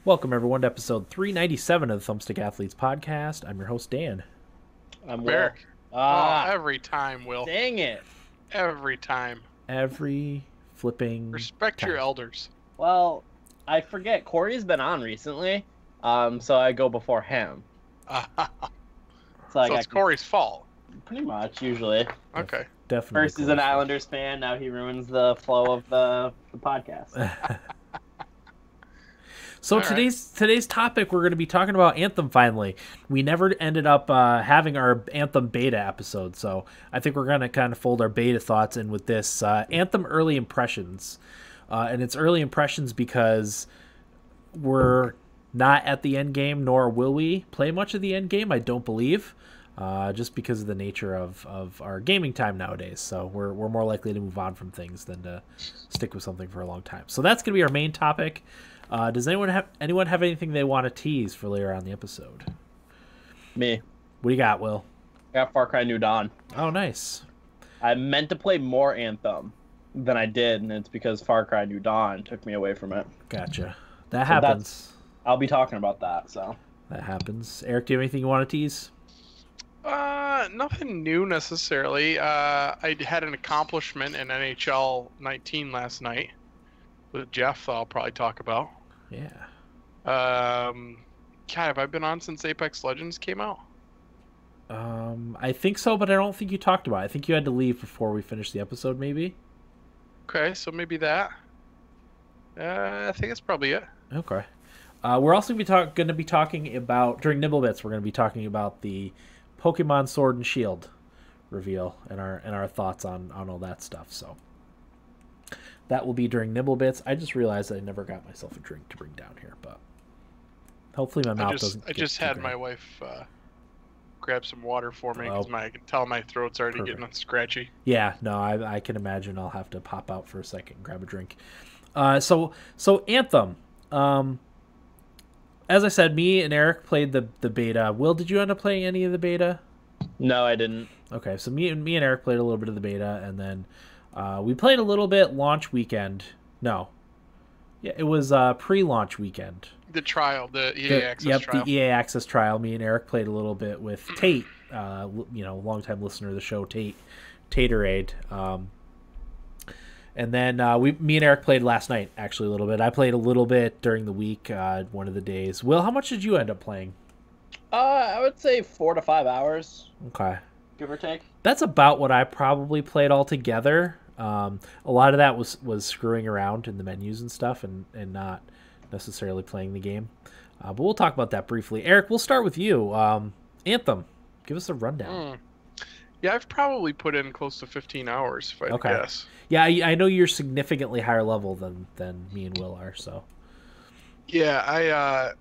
Welcome, everyone, to episode 397 of the Thumbstick Athletes podcast. I'm your host, Dan. I'm Will. Eric. Every time, Will. Dang it. Every time. Every flipping Respect time. your elders. Well, I forget. Corey's been on recently, so I go before him. So it's Corey's fault. Pretty much, usually. Okay. Definitely. First, he's an Islanders fan. Now he ruins the flow of the podcast. So today's topic, we're going to be talking about Anthem finally. We never ended up having our Anthem beta episode, so I think we're going to kind of fold our beta thoughts in with this. Anthem early impressions. And it's early impressions because we're not at the end game, nor will we play much of the end game, I don't believe, just because of the nature of our gaming time nowadays. So we're more likely to move on from things than to stick with something for a long time. So that's going to be our main topic. Does anyone have anything they want to tease for later on in the episode? Me. What do you got, Will? I got FarCry New Dawn. Oh, nice. I meant to play more Anthem than I did, and it's because FarCry New Dawn took me away from it. Gotcha. That happens. I'll be talking about that, so. That happens. Eric, do you have anything you want to tease? Nothing new necessarily. I had an accomplishment in NHL 19 last night with Jeff that I'll probably talk about. Yeah. God, have I been on since Apex Legends came out? I think so, but I don't think you talked about it. I think you had to leave before we finished the episode, maybe. Okay, so maybe that. I think that's probably it. Okay. We're also going to be talking about, during Nibblebits, we're going to be talking about the Pokemon Sword and Shield reveal and our thoughts on all that stuff. So that will be during Nibblebits. I just realized that I never got myself a drink to bring down here, but hopefully my mouth doesn't. I just had my wife grab some water for me because I can tell my throat's already getting scratchy. Yeah, no, I can imagine I'll have to pop out for a second and grab a drink. So Anthem. As I said, me and Eric played the beta. Will, did you end up playing any of the beta? No, I didn't. Okay, so me and Eric played a little bit of the beta, and then we played a little bit launch weekend. No. Yeah, it was pre-launch weekend. The trial, the EA Access trial. The EA Access trial. Me and Eric played a little bit with Tate, longtime listener of the show, Taterade. And then me and Eric played last night, actually, a little bit. I played a little bit during the week, one of the days. Will, how much did you end up playing? I would say 4 to 5 hours. Okay. Give or take. That's about what I probably played altogether. A lot of that was screwing around in the menus and stuff and not necessarily playing the game. But we'll talk about that briefly. Eric, we'll start with you. Anthem, give us a rundown. Yeah, I've probably put in close to 15 hours, if I had to guess. Yeah, I know you're significantly higher level than me and Will are, so. Yeah,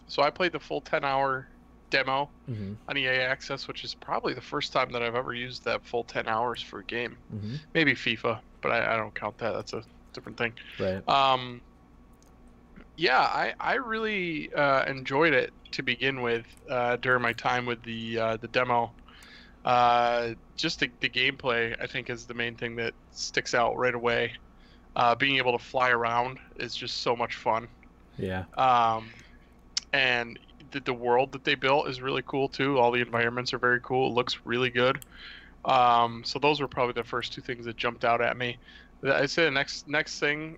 so I played the full 10-hour demo Mm-hmm. on EA Access, which is probably the first time that I've ever used that full 10 hours for a game. Mm-hmm. Maybe FIFA, but I don't count that. That's a different thing. Right. Yeah, I really enjoyed it to begin with during my time with the demo. Just the gameplay, I think, is the main thing that sticks out right away. Being able to fly around is just so much fun. Yeah. And the world that they built is really cool too. All the environments are very cool. It looks really good. So those were probably the first two things that jumped out at me. I'd say the next thing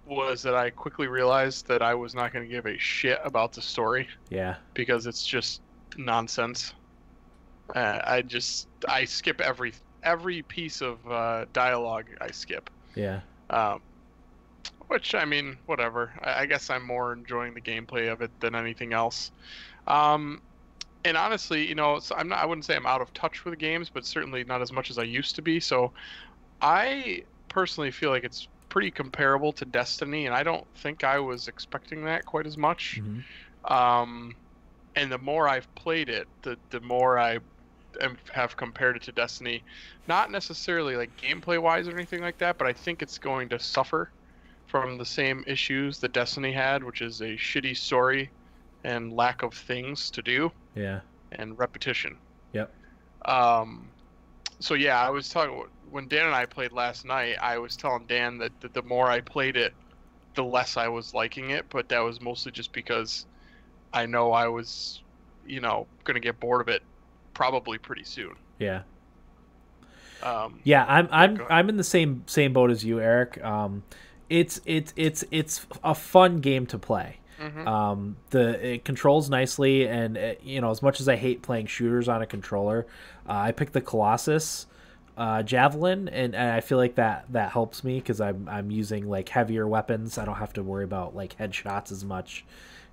was that I quickly realized that I was not going to give a shit about the story. Yeah. Because it's just nonsense. I skip every piece of dialogue. I skip. Yeah. Which, I mean, whatever. I guess I'm more enjoying the gameplay of it than anything else. And honestly, so I wouldn't say I'm out of touch with the games, but certainly not as much as I used to be. So I personally feel like it's pretty comparable to Destiny, and I don't think I was expecting that quite as much. Mm-hmm. And the more I've played it, the more I have compared it to Destiny. Not necessarily like gameplay-wise or anything like that, but I think it's going to suffer from the same issues that Destiny had, which is a shitty story and lack of things to do. Yeah. And repetition. Yep. So yeah, I was talking when Dan and I played last night. I was telling Dan that the more I played it, the less I was liking it, but that was mostly just because I know I was, going to get bored of it probably pretty soon. Yeah. Yeah, I'm in the same boat as you, Eric. It's a fun game to play. Mm-hmm. It controls nicely, and as much as I hate playing shooters on a controller, I picked the Colossus javelin, and I feel like that helps me because I'm using like heavier weapons. I don't have to worry about like headshots as much.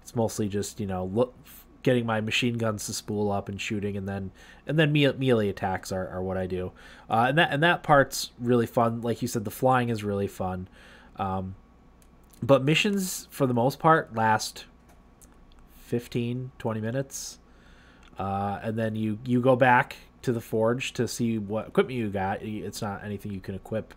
It's mostly just getting my machine guns to spool up and shooting, and then melee attacks are what I do. And that part's really fun. Like you said, the flying is really fun. But missions for the most part last 15-20 minutes. And then you go back to the forge to see what equipment you got. It's not anything you can equip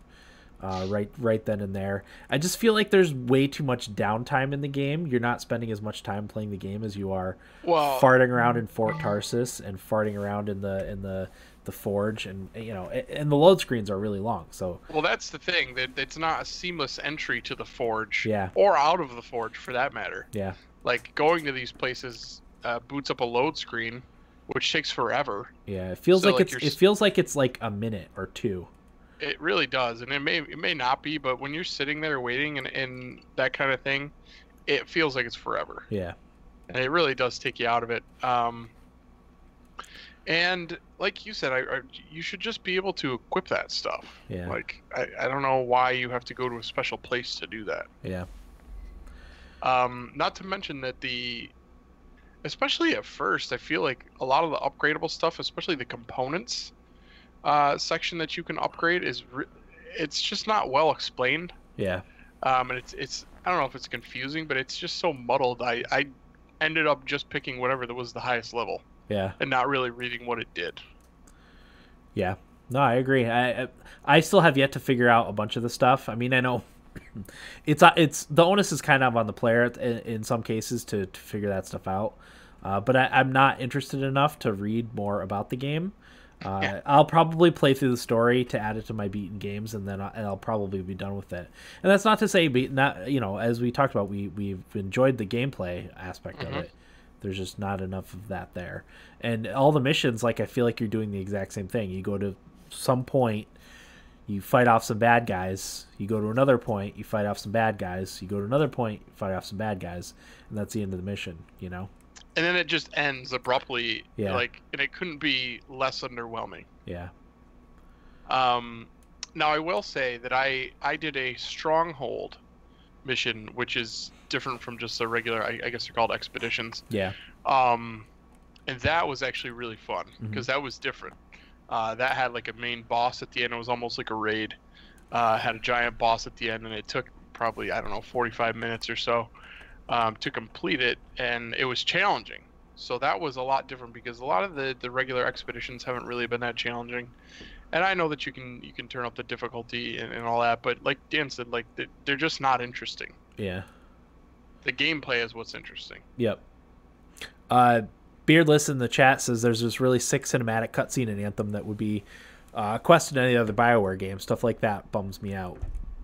right then and there. I just feel like there's way too much downtime in the game. You're not spending as much time playing the game as you are farting around in Fort Tarsus and farting around in the forge, and and the load screens are really long. So that's the thing, that it's not a seamless entry to the forge, yeah, or out of the forge for that matter. Yeah, like going to these places boots up a load screen, which takes forever. Yeah, it feels like it's like a minute or two. It really does, and it may not be, but when you're sitting there waiting and that kind of thing, it feels like it's forever. Yeah, and it really does take you out of it. And like you said, you should just be able to equip that stuff. Yeah. Like I don't know why you have to go to a special place to do that. Yeah. Not to mention that especially at first, I feel like a lot of the upgradable stuff, especially the components section that you can upgrade, it's just not well explained. Yeah. And it's I don't know if it's confusing, but it's just so muddled. I ended up just picking whatever that was the highest level. Yeah. And not really reading what it did. Yeah. No, I agree. I still have yet to figure out a bunch of the stuff. I mean, I know it's the onus is kind of on the player in some cases to figure that stuff out. But I'm not interested enough to read more about the game. I'll probably play through the story to add it to my beaten games, and then I'll probably be done with it. And that's not to say, as we talked about, we've enjoyed the gameplay aspect of it. There's just not enough of that there. And all the missions, like, I feel like you're doing the exact same thing. You go to some point, you fight off some bad guys. You go to another point, you fight off some bad guys. You go to another point, you fight off some bad guys. And that's the end of the mission, And then it just ends abruptly. Yeah. And it couldn't be less underwhelming. Yeah. Now, I will say that I did a stronghold mission, which is different from just a regular, I guess they're called expeditions. Yeah. And that was actually really fun because that was different. That had like a main boss at the end. It was almost like a raid. Had a giant boss at the end, and it took probably, 45 minutes or so to complete it, and it was challenging. So that was a lot different because a lot of the regular expeditions haven't really been that challenging. And I know that you can turn up the difficulty and all that, but like Dan said, like they're just not interesting. Yeah. The gameplay is what's interesting. Yep. Beardless in the chat says there's this really sick cinematic cutscene in Anthem that would be quested in any other BioWare game. Stuff like that bums me out.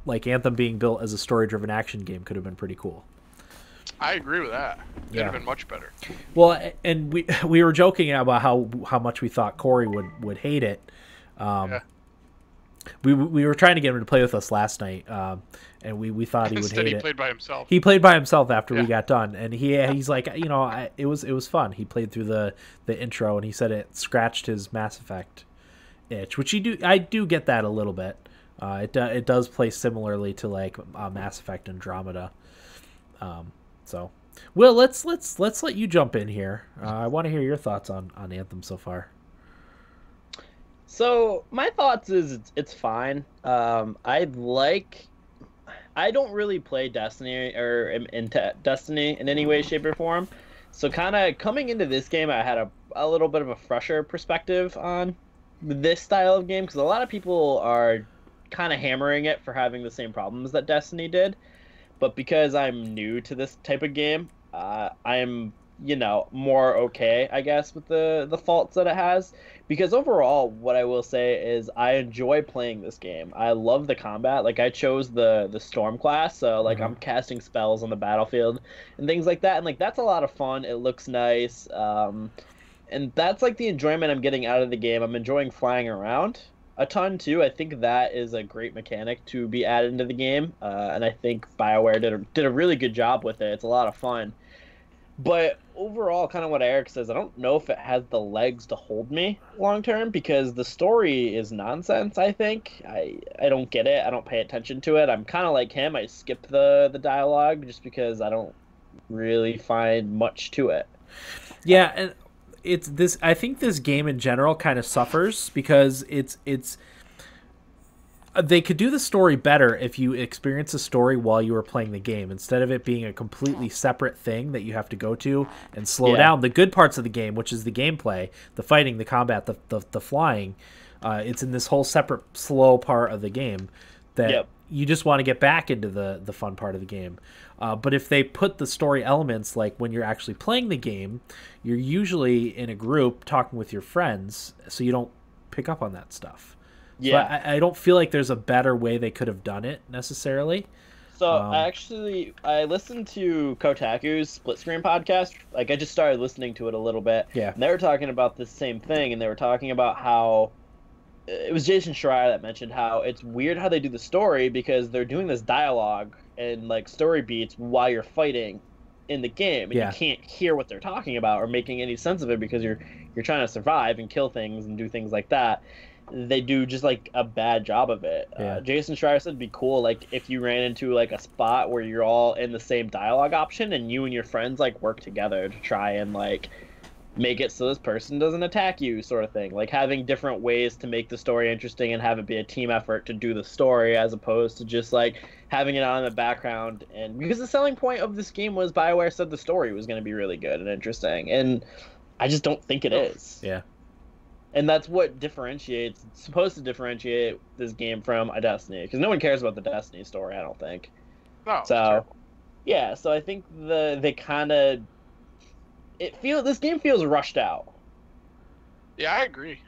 Like Anthem being built as a story-driven action game could have been pretty cool. I agree with that. It would have been much better. Well, and we were joking about how much we thought Corey would hate it. We were trying to get him to play with us last night, and we thought he would hate it. Instead, he played by himself. He played by himself after we got done, and he's like, it was fun. He played through the intro, and he said it scratched his Mass Effect itch, which I do get that a little bit. It does play similarly to like Mass Effect Andromeda. So, Will, let's let you jump in here. I want to hear your thoughts on Anthem so far. So my thoughts is it's fine. I don't really play Destiny or into Destiny in any way, shape, or form. So kind of coming into this game, I had a little bit of a fresher perspective on this style of game because a lot of people are kind of hammering it for having the same problems that Destiny did. But because I'm new to this type of game, I am more okay, I guess, with the faults that it has. Because overall, what I will say is I enjoy playing this game. I love the combat. Like I chose the Storm class, so like Mhm. I'm casting spells on the battlefield and things like that. And like that's a lot of fun. It looks nice. And that's like the enjoyment I'm getting out of the game. I'm enjoying flying around a ton too. I think that is a great mechanic to be added into the game, and I think BioWare did a really good job with it. It's a lot of fun. But overall, kind of what Eric says, I don't know if it has the legs to hold me long term because the story is nonsense, I think. I don't get it. I don't pay attention to it. I'm kind of like him. I skip the dialogue just because I don't really find much to it. Yeah, and it's this. I think this game in general kind of suffers because it's they could do the story better if you experience the story while you were playing the game instead of it being a completely separate thing that you have to go to and slow down the good parts of the game, which is the gameplay, the fighting, the combat, the flying. It's in this whole separate slow part of the game that you just want to get back into the fun part of the game. But if they put the story elements, like when you're actually playing the game, you're usually in a group talking with your friends, so you don't pick up on that stuff. Yeah. So I don't feel like there's a better way they could have done it necessarily. So I listened to Kotaku's Split Screen podcast. Like I just started listening to it a little bit. Yeah. And they were talking about the same thing, and they were talking about how it was Jason Schreier that mentioned how it's weird how they do the story because they're doing this dialogue and like story beats while you're fighting in the game, and you can't hear what they're talking about or making any sense of it because you're trying to survive and kill things and do things like that. They do just like a bad job of it. Jason Schreier said it'd be cool like if you ran into like a spot where you're all in the same dialogue option and you and your friends like work together to try and like make it so this person doesn't attack you, sort of thing. Like having different ways to make the story interesting and have it be a team effort to do the story as opposed to just like having it on in the background. And because the selling point of this game was BioWare said the story was going to be really good and interesting, and I just don't think it is. Yeah. And that's what it's supposed to differentiate this game from a Destiny, because no one cares about the Destiny story, I don't think. No. So, yeah, so I think they kind of this game feels rushed out. Yeah, I agree.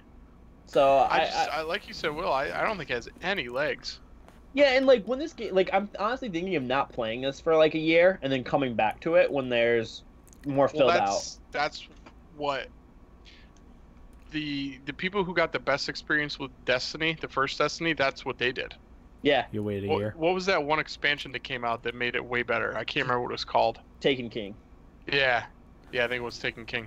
So I like you said, Will, I don't think it has any legs. Yeah, and like when this game, like I'm honestly thinking of not playing this for like a year and then coming back to it when there's more filled out. That's what the people who got the best experience with Destiny, the first Destiny, that's what they did. Yeah. You wait a year. What was that one expansion that came out that made it way better? I can't remember what it was called. Taken King. Yeah, I think it was Taken King.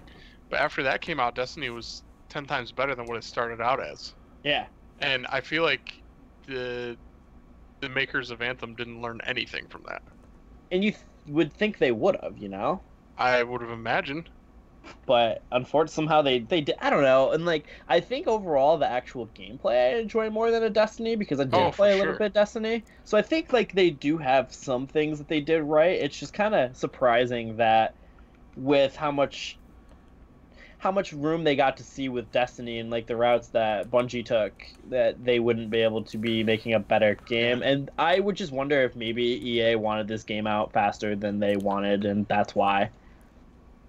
But after that came out, Destiny was 10 times better than what it started out as. Yeah. And I feel like the makers of Anthem didn't learn anything from that. And you would think they would have, you know? I would have imagined. But unfortunately, somehow they did. I don't know. And like, I think overall the actual gameplay I enjoy more than a Destiny because I did play a little bit Destiny. So I think like they do have some things that they did right. It's just kind of surprising that with how much room they got to see with Destiny and like the routes that Bungie took, that they wouldn't be able to be making a better game. And I would just wonder if maybe EA wanted this game out faster than they wanted, and that's why.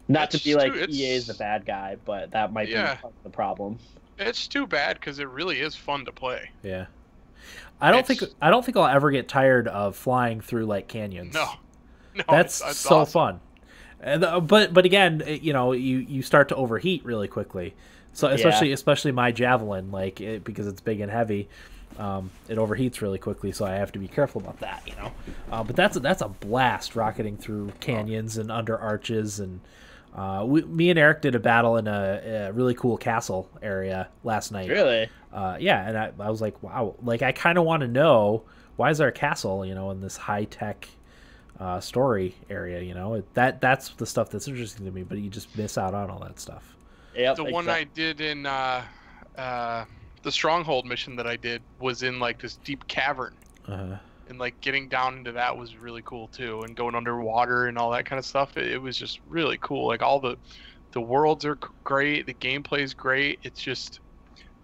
Not to be like EA is the bad guy, but that might be the problem. It's too bad because it really is fun to play. Yeah. I don't think I'll ever get tired of flying through like canyons. No, that's so awesome. Fun. But again, you start to overheat really quickly. So especially my javelin, because it's big and heavy, it overheats really quickly. So I have to be careful about that, But that's a blast, rocketing through canyons and under arches. And me and Eric did a battle in a really cool castle area last night. Really? Yeah, and I was like, wow, like I kind of want to know, why is there a castle, in this high tech story area? That's the stuff that's interesting to me, but you just miss out on all that stuff. Yep, the one I did in the Stronghold mission that I did was in like this deep cavern, and like getting down into that was really cool too, and going underwater and all that kind of stuff. It was just really cool. Like all the worlds are great, the gameplay is great. It's just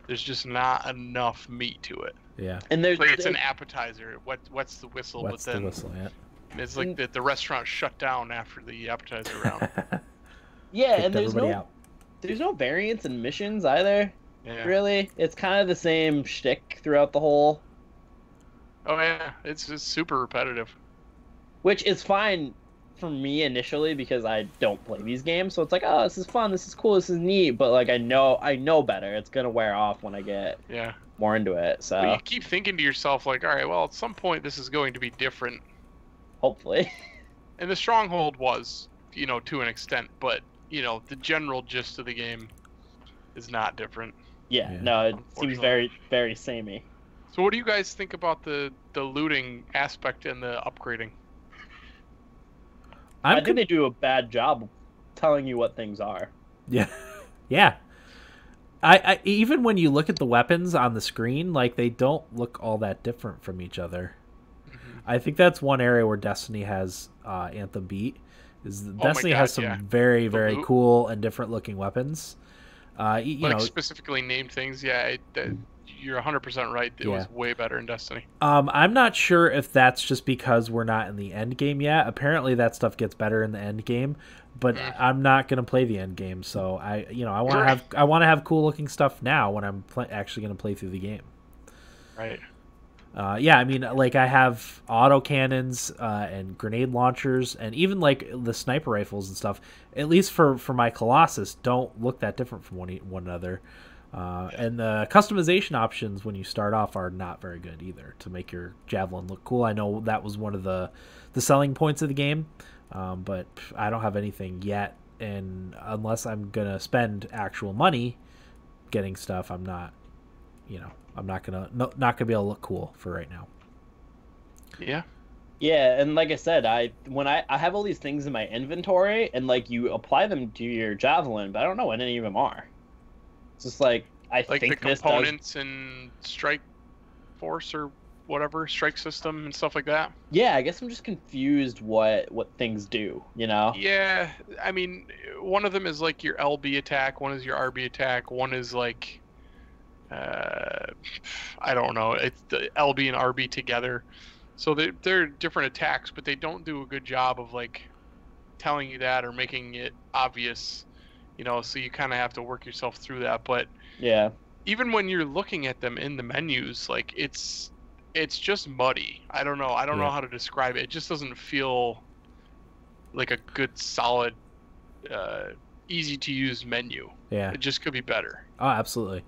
there's just not enough meat to it. Yeah, and it's an appetizer. What's the whistle? What's the whistle? Yeah. It's like the restaurant shut down after the appetizer round. Yeah, kicked and everybody out. there's no variance in missions either. Yeah. Really, it's kind of the same shtick throughout the whole, Oh yeah, it's just super repetitive. which is fine for me initially because I don't play these games. So it's like, oh, this is fun, this is cool, this is neat. But like, I know better. It's gonna wear off when I get Yeah. more into it. So But you keep thinking to yourself like, all right, well, at some point this is going to be different. hopefully, And the Stronghold was, to an extent, but the general gist of the game is not different. yeah. No, it seems Unfortunately. very, very samey. So what do you guys think about the looting aspect and the upgrading? I think they do a bad job of telling you what things are. Yeah, yeah. I even when you look at the weapons on the screen, like they don't look all that different from each other. Mm-hmm. I think that's one area where Destiny has Anthem beat. Destiny God, has some yeah. very, The very loot. cool and different looking weapons. You know, Specifically named things, yeah, you're 100% right. It was way better in Destiny. I'm not sure if that's just because we're not in the end game yet. Apparently, that stuff gets better in the end game, but I'm not gonna play the end game. So I want to have cool looking stuff now when I'm actually gonna play through the game. Right. Yeah, I mean, like I have auto cannons and grenade launchers, and even like the sniper rifles and stuff. At least for my Colossus, don't look that different from one another. And the customization options when you start off are not very good either to make your javelin look cool. I know that was one of the selling points of the game, but I don't have anything yet. And unless I'm gonna spend actual money getting stuff, I'm not gonna be able to look cool for right now. Yeah. Yeah, and like I said, I have all these things in my inventory, and like you apply them to your javelin, but I don't know what any of them are. It's just like I Like think the this components and strike force or whatever, strike system and stuff like that. Yeah, I guess I'm just confused what things do. Yeah, I mean, one of them is like your LB attack, one is your RB attack, one is like, I don't know, it's the LB and RB together. So they're different attacks, but they don't do a good job of like telling you that or making it obvious. So you kind of have to work yourself through that. But Yeah. even when you're looking at them in the menus, like it's just muddy. I don't know. I don't know how to describe it. It just doesn't feel like a good, solid, easy to use menu. Yeah, it just could be better. Oh, absolutely.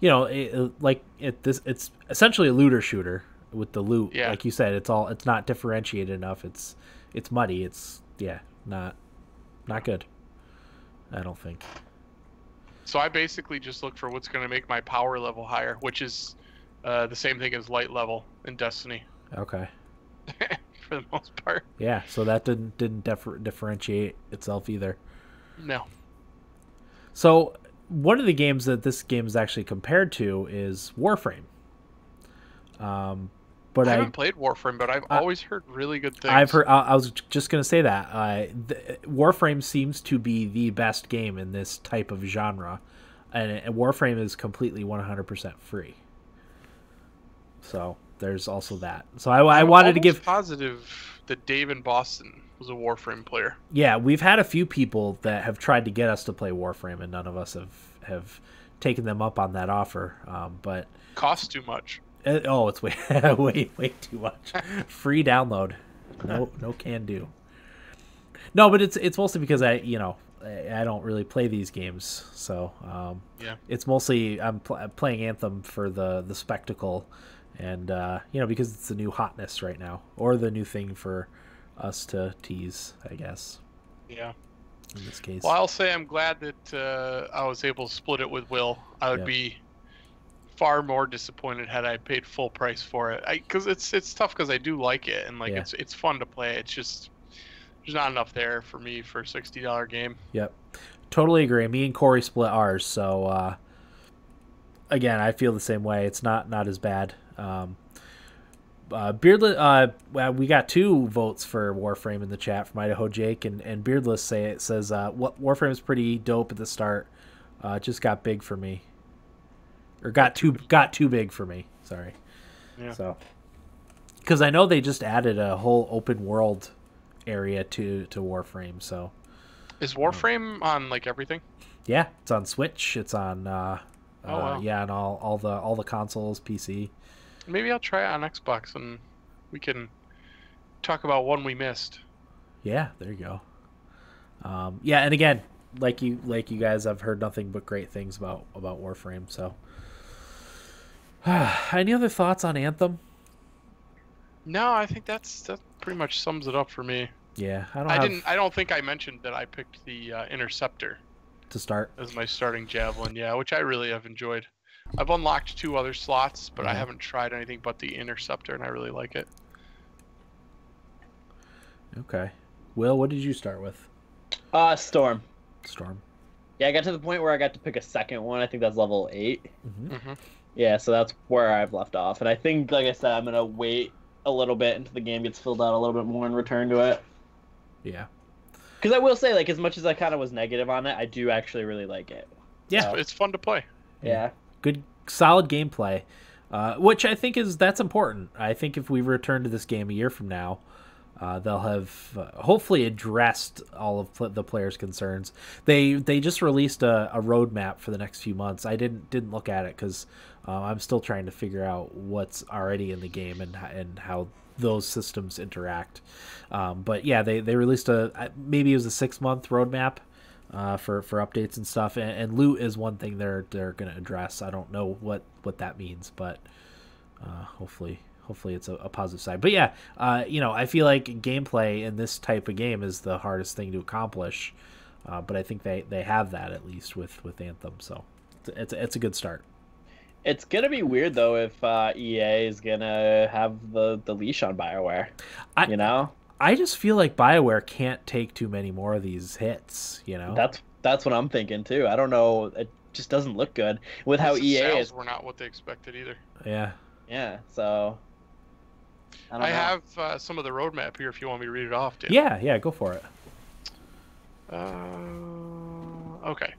It's essentially a looter shooter with the loot. Yeah. Like you said, it's not differentiated enough. It's muddy. It's not good. I don't think. So I basically just look for what's going to make my power level higher, which is the same thing as light level in Destiny. Okay. For the most part. Yeah, so that didn't differentiate itself either. No. So one of the games that this game is actually compared to is Warframe. But I haven't played Warframe, but I've always heard really good things. I've heard. I was just going to say that Warframe seems to be the best game in this type of genre, and Warframe is completely 100% free. So there's also that. So I wanted to give positive that Dave in Boston was a Warframe player. Yeah, we've had a few people that have tried to get us to play Warframe, and none of us have taken them up on that offer. But costs too much. It's way too much. Free download. No can do. No, but it's mostly because I don't really play these games, so it's mostly I'm playing Anthem for the spectacle, and because it's the new hotness right now, or the new thing for us to tease, I guess. Yeah. In this case. Well, I'll say I'm glad that I was able to split it with Will. I would be far more disappointed had I paid full price for it, because it's tough because I do like it, and like it's fun to play. It's just there's not enough there for me for a $60 game. Yep, totally agree. Me and Corey split ours, so again, I feel the same way. It's not as bad. Beardless, we got 2 votes for Warframe in the chat from Idaho Jake, and Beardless says what Warframe is pretty dope at the start. It just got big for me. Or got too big for me. Sorry. Yeah. So, because I know they just added a whole open world area to Warframe, so Is Warframe on like everything? Yeah, it's on Switch. It's on Oh wow. yeah, and all the consoles, PC. Maybe I'll try it on Xbox and we can talk about one we missed. Yeah, there you go. Yeah, and again, like you guys, I've heard nothing but great things about Warframe. So, any other thoughts on Anthem? No, I think that pretty much sums it up for me. Yeah, I don't think I mentioned that I picked the Interceptor to start as my starting javelin. Yeah, which I really have enjoyed. I've unlocked 2 other slots, but I haven't tried anything but the Interceptor, and I really like it. Okay, Will, what did you start with? Storm. Storm. Yeah, I got to the point where I got to pick a second one. I think that's level 8. Mm-hmm. Yeah, so that's where I've left off. And I think, like I said, I'm going to wait a little bit until the game gets filled out a little bit more and return to it. Yeah. Because I will say, like, as much as I kind of was negative on it, I do actually really like it. Yeah. It's fun to play. Yeah. Good, solid gameplay, which I think that's important. I think if we return to this game a year from now, they'll have hopefully addressed all of the players' concerns. They just released a roadmap for the next few months. I didn't look at it because I'm still trying to figure out what's already in the game and how those systems interact. But yeah, they released maybe it was a 6-month roadmap for updates and stuff. And loot is one thing they're going to address. I don't know what that means, but hopefully it's a positive side. But yeah, I feel like gameplay in this type of game is the hardest thing to accomplish. But I think they have that at least with Anthem. So it's a good start. It's gonna be weird though if EA is gonna have the leash on BioWare. I just feel like BioWare can't take too many more of these hits. That's what I'm thinking too. I don't know. It just doesn't look good with how EA sales is. were not what they expected either. Yeah. Yeah. So. I have some of the roadmap here if you want me to read it off, Dan. Yeah, go for it. Okay.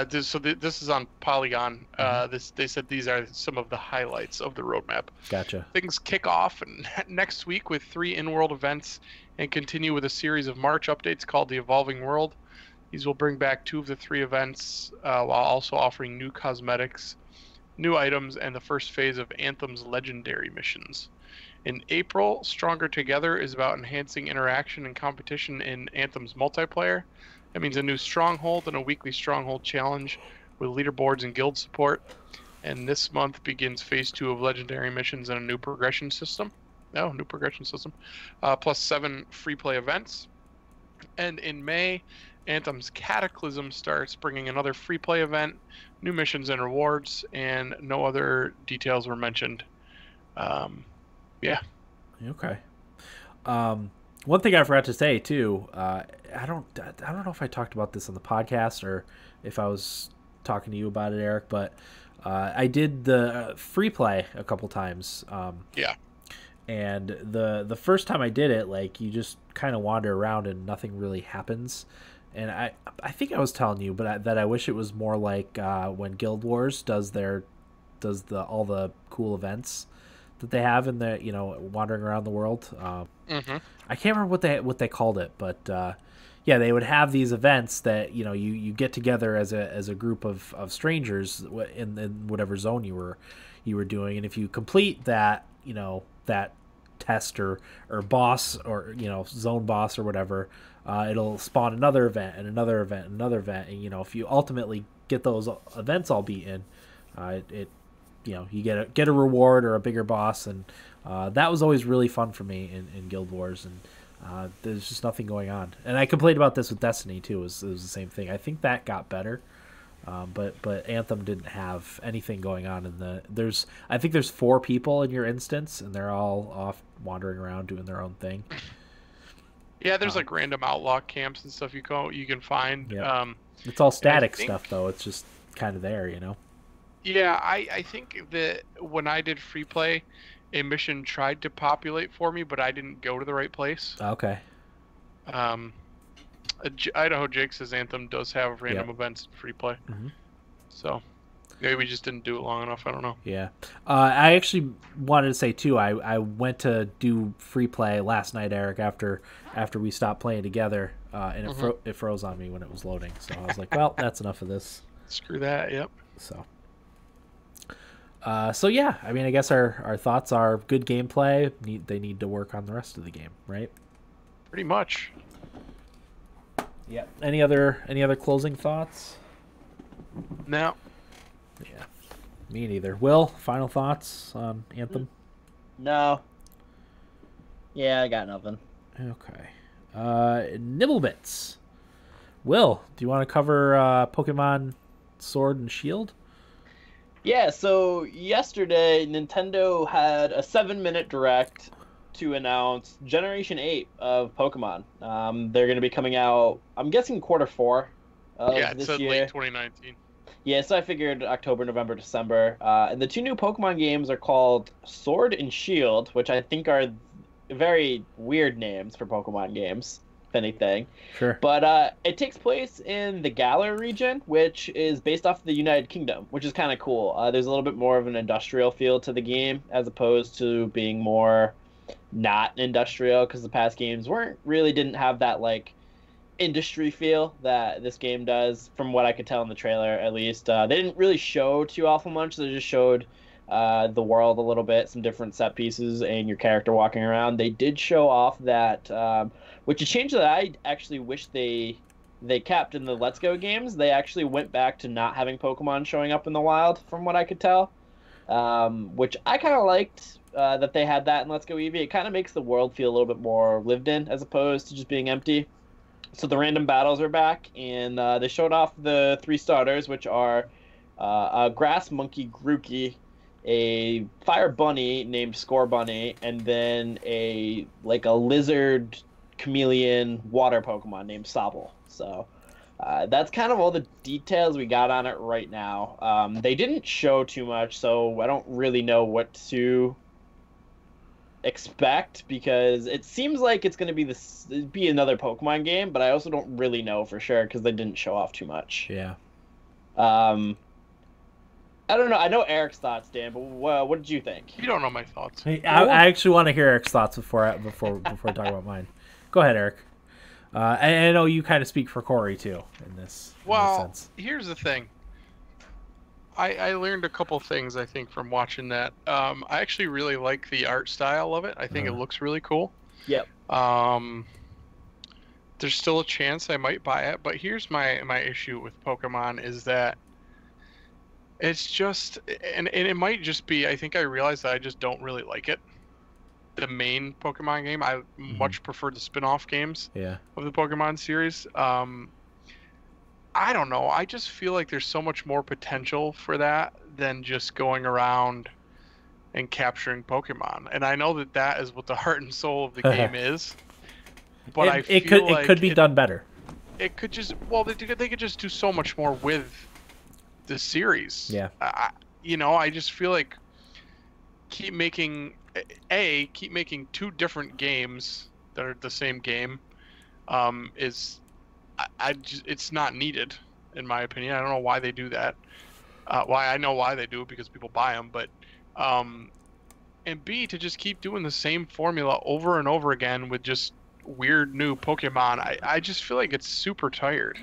This is on Polygon. They said these are some of the highlights of the roadmap. Gotcha. Things kick off next week with 3 in-world events and continue with a series of March updates called the Evolving World. These will bring back 2 of the 3 events while also offering new cosmetics, new items, and the first phase of Anthem's legendary missions. In April, Stronger Together is about enhancing interaction and competition in Anthem's multiplayer. That means a new stronghold and a weekly stronghold challenge with leaderboards and guild support. And this month begins phase 2 of legendary missions and a new progression system. Plus 7 free play events. And in May, Anthem's Cataclysm starts, bringing another free play event, new missions and rewards, and no other details were mentioned. Yeah. Okay. One thing I forgot to say too, I don't know if I talked about this on the podcast or if I was talking to you about it, Eric, but I did the free play a couple times. Yeah. And the first time I did it, like, you just kind of wander around and nothing really happens. And I think I was telling you, but that I wish it was more like when Guild Wars does all the cool events that they have in the wandering around the world. I can't remember what they called it, but yeah, they would have these events that you get together as a group of strangers in whatever zone you were doing, and if you complete that that test or boss or zone boss or whatever, it'll spawn another event and another event and another event, and if you ultimately get those events all beaten, you get a reward or a bigger boss, and that was always really fun for me in Guild Wars, and there's just nothing going on. And I complained about this with Destiny too. It was the same thing. I think that got better, but Anthem didn't have anything going on I think there's 4 people in your instance, and they're all off wandering around doing their own thing. Yeah, there's like random outlaw camps and stuff you can find. Yep. It's all static stuff though. It's just kind of there, Yeah, I think that when I did free play, a mission tried to populate for me, but I didn't go to the right place. Okay. Idaho Jake says Anthem does have random events in free play. Mm-hmm. So, Maybe we just didn't do it long enough. I don't know. Yeah. I actually wanted to say, too, I went to do free play last night, Eric, after we stopped playing together, and it froze on me when it was loading. So I was like, well, that's enough of this. Screw that, yep. So yeah, I mean, I guess our thoughts are good gameplay. They need to work on the rest of the game, right? Pretty much. Yeah. Any other closing thoughts? No. Yeah. Me neither. Will, final thoughts on Anthem? No. Yeah, I got nothing. Okay. Nibblebits. Will, do you want to cover Pokemon Sword and Shield? Yeah, so yesterday Nintendo had a 7-minute direct to announce Generation 8 of Pokemon. They're going to be coming out, I'm guessing Q4 of Yeah, it this said year. late 2019. Yeah, so I figured October, November, December. And the two new Pokemon games are called Sword and Shield, which I think are very weird names for Pokemon games, if anything. Sure. But it takes place in the Galar region, which is based off the United Kingdom, which is kind of cool. There's a little bit more of an industrial feel to the game, as opposed to being more not industrial, because the past games didn't have that, like, industry feel that this game does, from what I could tell in the trailer, at least. They didn't really show too awful much. They just showed the world a little bit, some different set pieces, and your character walking around. They did show off that, which is a change that I actually wish they kept in the Let's Go games. They actually went back to not having Pokemon showing up in the wild, from what I could tell, which I kind of liked. That they had that in Let's Go Eevee. It kind of makes the world feel a little bit more lived in, as opposed to just being empty. So the random battles are back, and they showed off the 3 starters, which are a grass monkey Grookey, a fire bunny named Score Bunny, and then a lizard chameleon water Pokemon named Sobble. So that's kind of all the details we got on it right now. They didn't show too much, so I don't really know what to expect, because it seems like it's going to be another Pokemon game, but I also don't really know for sure because they didn't show off too much. Yeah. I don't know. I know Eric's thoughts, Dan, but what did you think? You don't know my thoughts. Hey, I actually want to hear Eric's thoughts before I talk about mine. Go ahead, Eric. I know you kind of speak for Corey too in this. Well, sense. Here's the thing. I learned a couple things, I think, from watching that. I actually really like the art style of it. I think it looks really cool. Yep. There's still a chance I might buy it, but here's my issue with Pokemon is that it's just, and it might just be, I think I realized that I just don't really like it. The main Pokemon game, I much prefer the spin-off games of the Pokemon series. I don't know. I just feel like there's so much more potential for that than just going around and capturing Pokemon. And I know that is what the heart and soul of the game is. But I feel like it could be done better. It could just, well, they could just do so much more with the series. Yeah. I just feel like keep making 2 different games that are the same game is. It's not needed, in my opinion. I don't know why they do that. I know why they do it, because people buy them, but and B, to just keep doing the same formula over and over again with just weird new Pokemon, I just feel like it's super tired.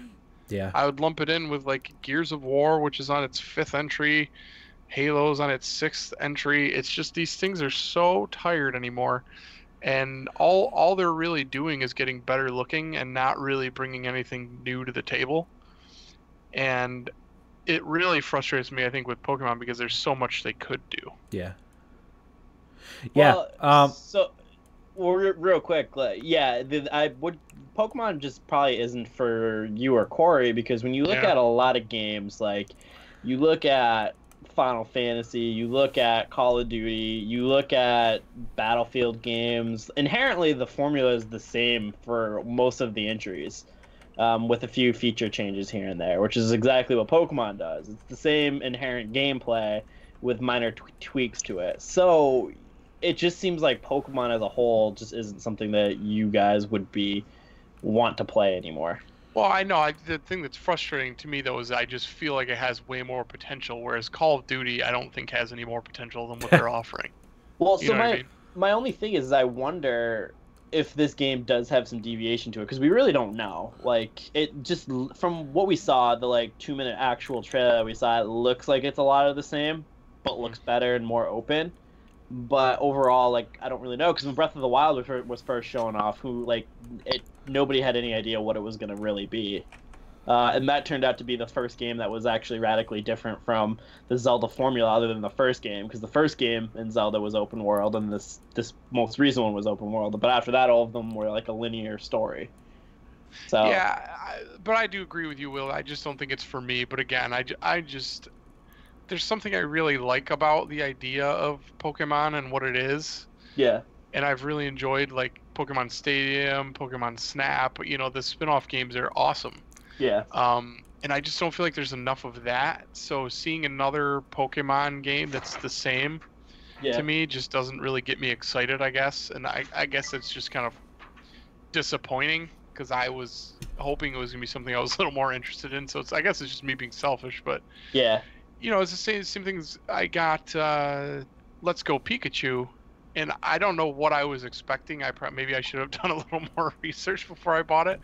Yeah. I would lump it in with like Gears of War, which is on its 5th entry, Halo's on its 6th entry. It's just these things are so tired anymore. And all they're really doing is getting better looking and not really bringing anything new to the table. And it really frustrates me, I think, with Pokemon, because there's so much they could do. Yeah. Yeah. Real quick, Pokemon just probably isn't for you or Corey, because when you look at a lot of games, like you look at Final Fantasy, you look at Call of Duty, you look at Battlefield games, inherently the formula is the same for most of the entries, with a few feature changes here and there, which is exactly what Pokemon does. It's the same inherent gameplay with minor tweaks to it. So it just seems like Pokemon as a whole just isn't something that you guys would want to play anymore. Well, I know. The thing that's frustrating to me, though, is I just feel like it has way more potential, whereas Call of Duty, I don't think has any more potential than what they're offering. Well, You so know what I mean? my only thing is I wonder if this game does have some deviation to it because we really don't know. Like it just from what we saw, the like 2-minute actual trailer that we saw, it looks like it's a lot of the same, but looks better and more open. But overall, like I don't really know because when Breath of the Wild was first showing off, nobody had any idea what it was going to really be. And that turned out to be the first game that was actually radically different from the Zelda formula, other than the first game, because the first game in Zelda was open world, and this most recent one was open world. But after that, all of them were like a linear story. So Yeah, but I do agree with you, Will. I just don't think it's for me. But again, I just there's something I really like about the idea of Pokemon and what it is. yeah, And I've really enjoyed like Pokemon Stadium, Pokemon Snap. You know, the spin-off games are awesome. yeah, And I just don't feel like there's enough of that. So seeing another Pokemon game that's the same yeah. to me just doesn't really get me excited, I guess. And I guess it's just kind of disappointing because I was hoping it was gonna be something I was a little more interested in. So I guess it's just me being selfish, but Yeah. you know, it's the same things. I got Let's Go Pikachu, and I don't know what I was expecting. Maybe I should have done a little more research before I bought it.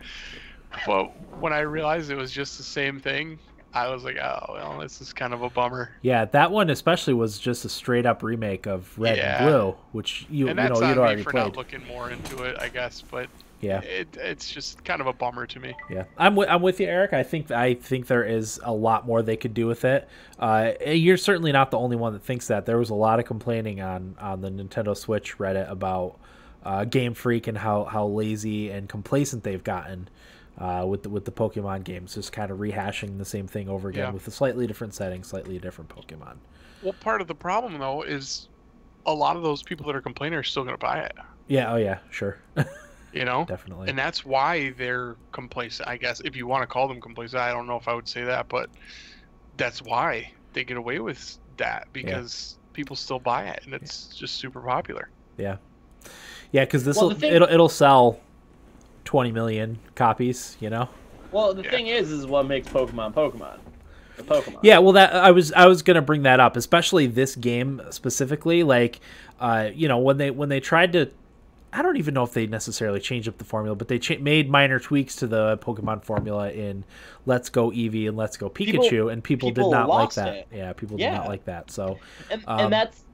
But when I realized it was just the same thing, I was like, oh, well, this is kind of a bummer. Yeah, that one especially was just a straight up remake of Red and Blue, which you'd already for played. not looking more into it, I guess. But yeah, it's just kind of a bummer to me. Yeah, I'm with you, Eric. I think there is a lot more they could do with it. You're certainly not the only one that thinks that. There was a lot of complaining on the Nintendo Switch Reddit about Game Freak and how lazy and complacent they've gotten with the Pokemon games, just kind of rehashing the same thing over again with a slightly different setting, slightly different Pokemon. Well, part of the problem though is a lot of those people that are complaining are still going to buy it. Yeah. Oh yeah. Sure. You know, definitely. And that's why they're complacent. I guess if you want to call them complacent, I don't know if I would say that, but that's why they get away with that because people still buy it and it's just super popular. Yeah. Yeah, because it'll sell 20 million copies, you know. Well, the thing is what makes Pokemon Pokemon. The Pokemon. Yeah, well, that I was gonna bring that up, especially this game specifically. Like, you know, when they tried to, I don't even know if they necessarily changed up the formula, but they made minor tweaks to the Pokemon formula in Let's Go Eevee and Let's Go Pikachu, and people did not like that. It. Yeah, people did not like that. So, and that's.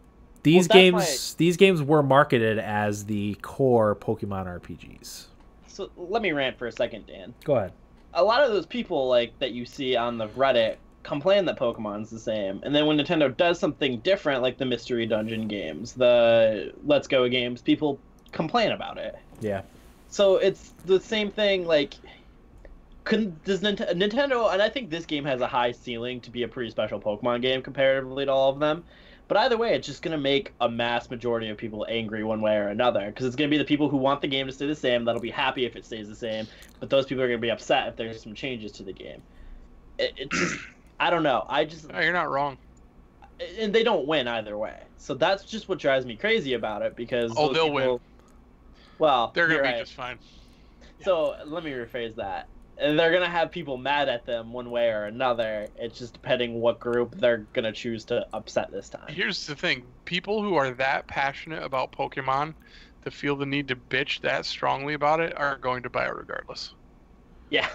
These games were marketed as the core Pokemon RPGs. So let me rant for a second, Dan. Go ahead. A lot of those people like that you see on the Reddit complain that Pokemon's the same, and then when Nintendo does something different, like the Mystery Dungeon games, the Let's Go games, people complain about it. Yeah. So it's the same thing. Like, does Nintendo? And I think this game has a high ceiling to be a pretty special Pokemon game comparatively to all of them. But either way, it's just going to make a mass majority of people angry one way or another. Because it's going to be the people who want the game to stay the same that'll be happy if it stays the same. But those people are going to be upset if there's some changes to the game. It's just, I don't know. No, you're not wrong. And they don't win either way. So that's just what drives me crazy about it. Because they'll win. Well, they're going to be just fine. So let me rephrase that. And they're going to have people mad at them one way or another. It's just depending what group they're going to choose to upset this time. Here's the thing. People who are that passionate about Pokemon that feel the need to bitch that strongly about it are going to buy it regardless. Yeah,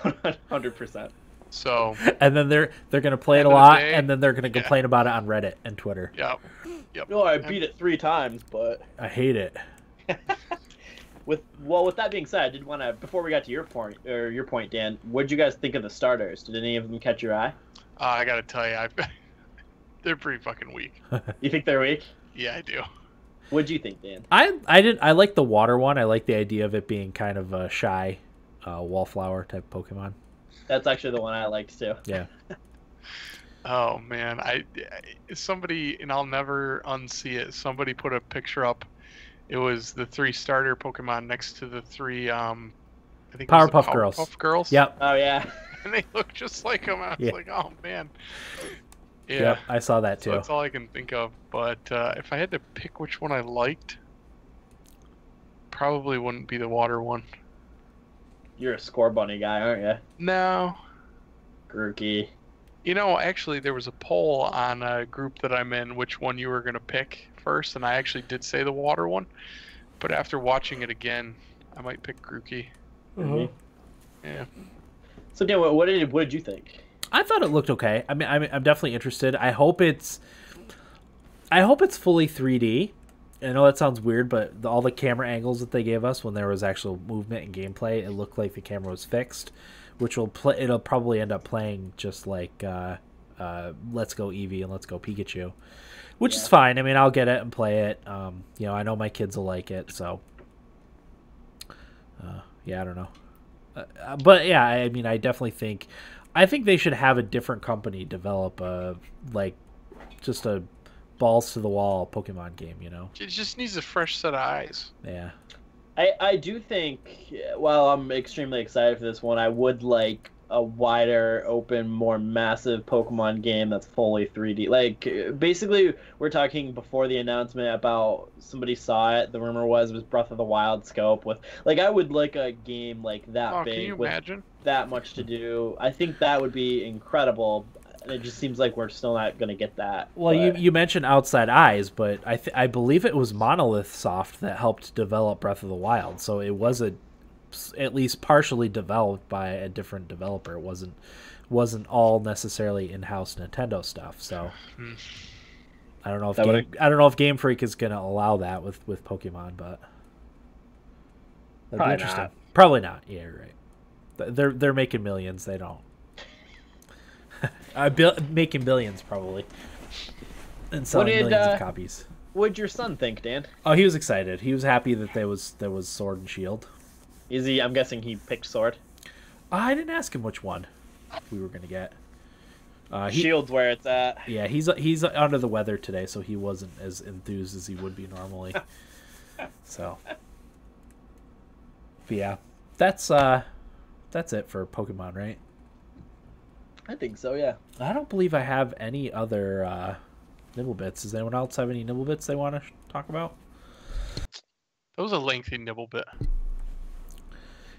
100%. So. And then they're going to play it a lot, and then they're going to complain about it on Reddit and Twitter. Yep. No, I beat it 3 times, but... I hate it. With that being said, I did want to, before we got to your point, Dan, what did you guys think of the starters? Did any of them catch your eye? I gotta tell you, they're pretty fucking weak. You think they're weak? Yeah, I do. What'd you think, Dan? I like the water one. I like the idea of it being kind of a shy, wallflower type Pokemon. That's actually the one I liked too. Yeah. Oh man, somebody, and I'll never unsee it. Somebody put a picture up. It was the 3 starter Pokemon next to the 3, I think Powerpuff Girls. Powerpuff Girls. Yep. Oh yeah. And they look just like them. I was like, oh man. Yeah. Yep, I saw that too. So that's all I can think of. But if I had to pick which one I liked, probably wouldn't be the water one. You're a score bunny guy, aren't you? No. Grookey. You know, actually, there was a poll on a group that I'm in, which one you were going to pick first, and I actually did say the water one. But after watching it again, I might pick Grookey. Yeah. So, Dan, what did you think? I thought it looked okay. I mean, I'm definitely interested. I hope it's fully 3D. I know that sounds weird, but all the camera angles that they gave us when there was actual movement and gameplay, it looked like the camera was fixed, which it'll probably end up playing just like Let's Go Eevee and Let's Go Pikachu, which is fine. I mean, I'll get it and play it. You know, I know my kids will like it, so yeah, I don't know. But yeah, I mean, I think they should have a different company develop just a balls to the wall Pokemon game, you know? It just needs a fresh set of eyes. Yeah. I do think, while I'm extremely excited for this one, I would like a wider, open, more massive Pokemon game that's fully 3D. Like, basically, we're talking before the announcement about somebody saw it. The rumor was Breath of the Wild scope with, like, I would like a game like that big. Can you imagine? That much to do. I think that would be incredible. And it just seems like we're still not going to get that. Well, you mentioned Outside Eyes, but I believe it was Monolith Soft that helped develop Breath of the Wild, so it was at least partially developed by a different developer. It wasn't all necessarily in-house Nintendo stuff. So I don't know if Game Freak is going to allow that with Pokemon, but that'd be interesting. Probably not. Yeah, you're right. They're making millions. They don't. Making billions probably, and selling millions of copies. What'd your son think, Dan? Oh, he was excited. He was happy that there was Sword and Shield. Is he? I'm guessing he picked Sword. I didn't ask him which one we were gonna get. Shield's where it's at. Yeah, he's under the weather today, so he wasn't as enthused as he would be normally. So, but yeah, that's it for Pokemon, right? I think so, yeah. I don't believe I have any other Nibblebits. Does anyone else have any Nibblebits they want to talk about? That was a lengthy Nibblebit.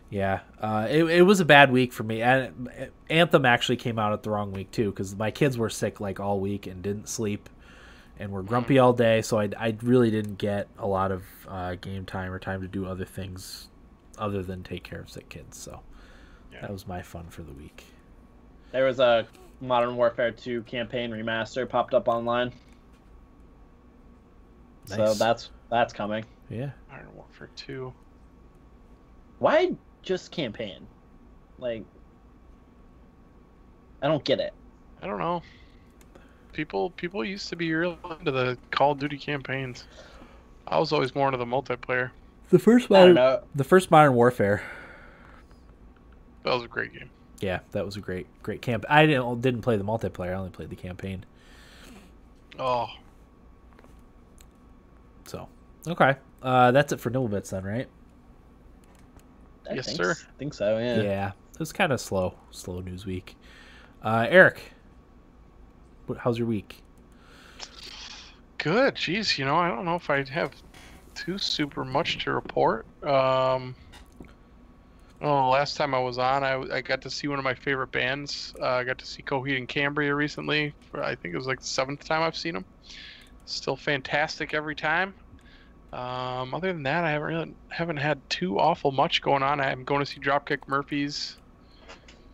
Yeah, it was a bad week for me. Anthem actually came out at the wrong week too, because my kids were sick like all week and didn't sleep, and were grumpy all day. So I really didn't get a lot of game time or time to do other things other than take care of sick kids. So that was my fun for the week. There was a Modern Warfare 2 campaign remaster popped up online. Nice. So that's coming. Yeah. Modern Warfare 2. Why just campaign? Like, I don't get it. I don't know. People used to be real into the Call of Duty campaigns. I was always more into the multiplayer. The first Modern Warfare. That was a great game. Yeah, that was a great camp. I didn't play the multiplayer. I only played the campaign. Oh. So, okay. That's it for Nibblebits then, right? Yes, sir. I think so, yeah. Yeah, it was kind of slow news week. Eric, how's your week? Good. Jeez, I don't know if I have too super much to report. Last time I was on, I got to see one of my favorite bands. I got to see Coheed and Cambria recently. I think it was like the 7th time I've seen them. Still fantastic every time. Other than that, I haven't had too awful much going on. I'm going to see Dropkick Murphys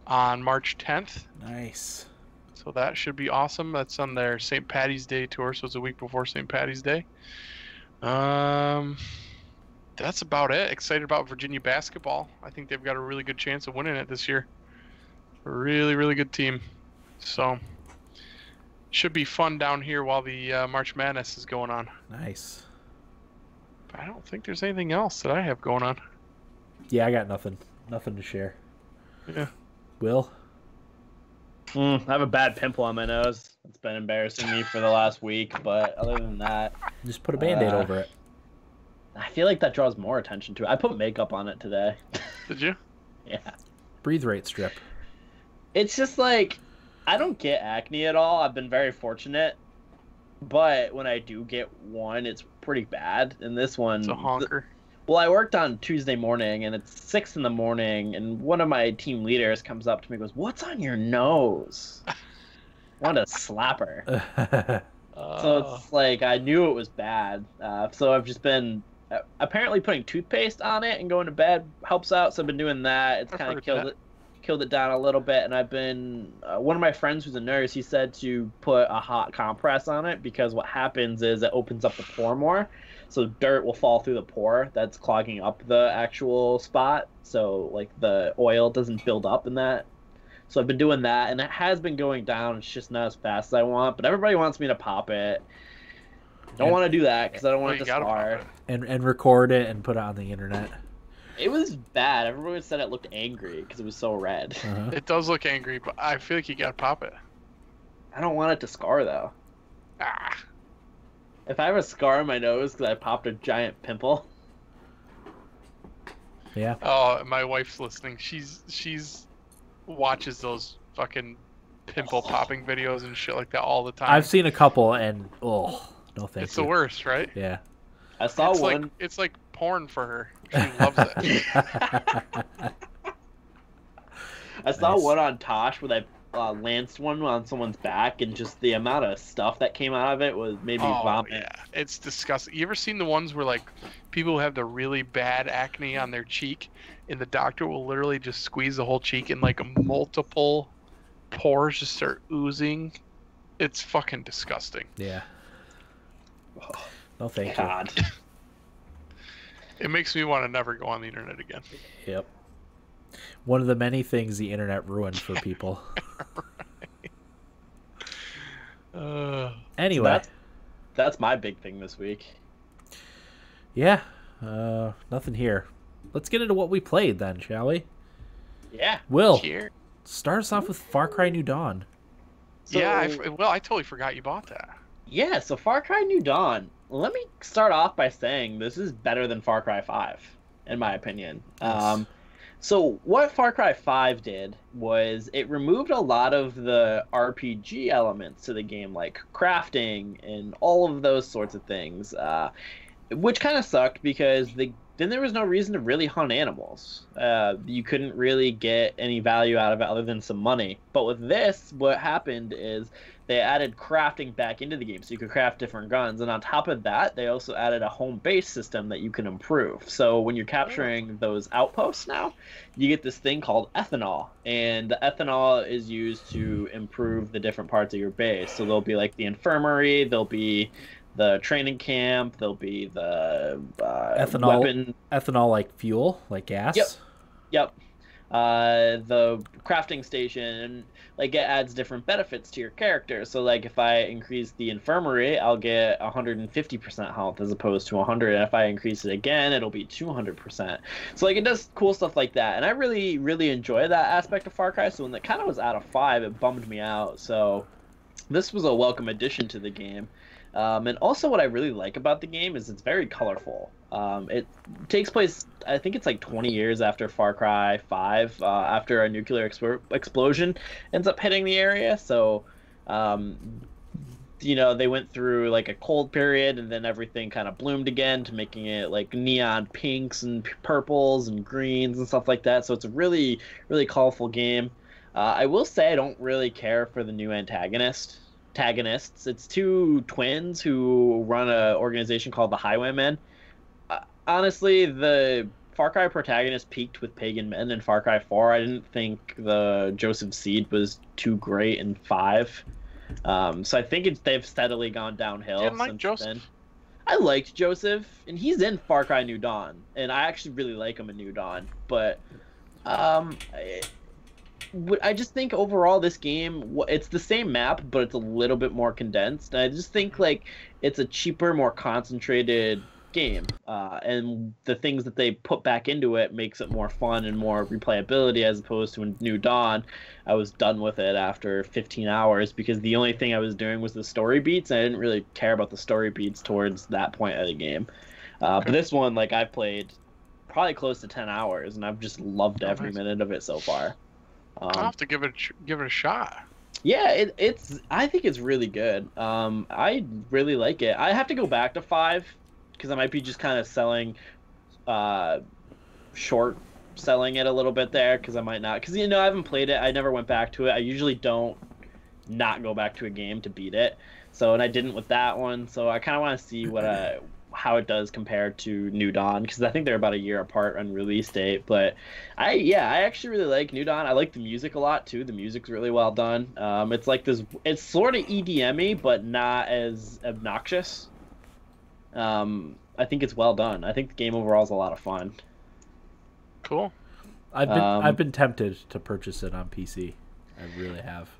on March 10th. Nice. So that should be awesome. That's on their St. Paddy's Day tour, so it's a week before St. Paddy's Day. That's about it. Excited about Virginia basketball. I think they've got a really good chance of winning it this year. A really, really good team. So, should be fun down here while the March Madness is going on. Nice. But I don't think there's anything else that I have going on. Yeah, I got nothing. Nothing to share. Yeah. Will? I have a bad pimple on my nose. It's been embarrassing me for the last week, but other than that... Just put a Band-Aid over it. I feel like that draws more attention to it. I put makeup on it today. Did you? Yeah. Breathe rate strip. It's just like, I don't get acne at all. I've been very fortunate. But when I do get one, it's pretty bad. And this one... It's a honker. Well, I worked on Tuesday morning, and it's 6 in the morning, and one of my team leaders comes up to me and goes, "What's on your nose?" I wanted to slap her. So it's like I knew it was bad. So I've just been apparently putting toothpaste on it and going to bed helps out. So I've been doing that. It's kind of killed it down a little bit. And I've been one of my friends who's a nurse. He said to put a hot compress on it because what happens is it opens up the pore more. So dirt will fall through the pore that's clogging up the actual spot. So like the oil doesn't build up in that. So I've been doing that, and it has been going down. It's just not as fast as I want, but everybody wants me to pop it. Don't want to do that because I don't want it to scar. And record it and put it on the internet. It was bad. Everyone said it looked angry because it was so red. It does look angry, but I feel like you gotta pop it. I don't want it to scar, though. If I have a scar on my nose because I popped a giant pimple. Yeah. Oh, my wife's listening. She's watches those fucking pimple popping videos and shit like that all the time. I've seen a couple, and no thank you. It's the worst, right? Yeah. I saw one. It's like porn for her. She loves it. I saw one on Tosh where they lanced one on someone's back, and just the amount of stuff that came out of it made me vomit. Yeah, it's disgusting. You ever seen the ones where like people who have the really bad acne on their cheek, and the doctor will literally just squeeze the whole cheek and like multiple pores just start oozing? It's fucking disgusting. Yeah. No thank God. you. It makes me want to never go on the internet again. Yep. One of the many things the internet ruined for people. Anyway. That's my big thing this week. Yeah. Nothing here. Let's get into what we played then, shall we? Yeah. Will, Cheer. start us off with FarCry New Dawn. So, yeah, I totally forgot you bought that. Yeah, so FarCry New Dawn. Let me start off by saying this is better than Far Cry 5, in my opinion. Yes. So what Far Cry 5 did was it removed a lot of the RPG elements to the game, like crafting and all of those sorts of things, which kind of sucked because then there was no reason to really hunt animals. You couldn't really get any value out of it other than some money. But with this, what happened is they added crafting back into the game, so you could craft different guns. And on top of that, they also added a home base system that you can improve. So when you're capturing those outposts now, you get this thing called ethanol. And the ethanol is used to improve the different parts of your base. So there'll be like the infirmary, there'll be the training camp, there'll be the ethanol like fuel, like gas. Yep. The crafting station, like it adds different benefits to your character. So like if I increase the infirmary, I'll get 150% health as opposed to 100, and if I increase it again, it'll be 200%. So like it does cool stuff like that, and I really enjoy that aspect of Far Cry. So when it kind of was out of 5, it bummed me out. So this was a welcome addition to the game. And also what I really like about the game is it's very colorful. It takes place, I think it's like 20 years after Far Cry 5, after a nuclear explosion ends up hitting the area. So, they went through like a cold period, and then everything kind of bloomed again to making it like neon pinks and purples and greens and stuff like that. So it's a really colorful game. I will say I don't really care for the new antagonists. It's two twins who run an organization called the Highwaymen. Honestly, the Far Cry protagonist peaked with Pagan Men in Far Cry 4. I didn't think the Joseph Seed was too great in 5. So I think they've steadily gone downhill since Joseph. then. I liked Joseph, and he's in Far Cry New Dawn, and I actually really like him in New Dawn. But I just think overall this game, it's the same map, but it's a little bit more condensed. And I just think like it's a cheaper, more concentrated game, and the things that they put back into it makes it more fun and more replayability, as opposed to in New Dawn. I was done with it after 15 hours because the only thing I was doing was the story beats, and I didn't really care about the story beats towards that point of the game. But this one, like, I've played probably close to 10 hours, and I've just loved every minute of it so far. I'll have to give it a shot. Yeah, I think it's really good. I really like it. I have to go back to 5 because I might be just kind of selling short selling it a little bit there because I might not, because I haven't played it. I never went back to it. I usually don't not go back to a game to beat it. So, and I didn't with that one. So I kind of want to see how it does compared to New Dawn, because I think they're about a year apart on release date. But I actually really like New Dawn. I like the music a lot too. The music's really well done. It's like this. It's sort of EDM-y, but not as obnoxious. I think it's well done. I think the game overall is a lot of fun. Cool. I've been tempted to purchase it on PC. I really have.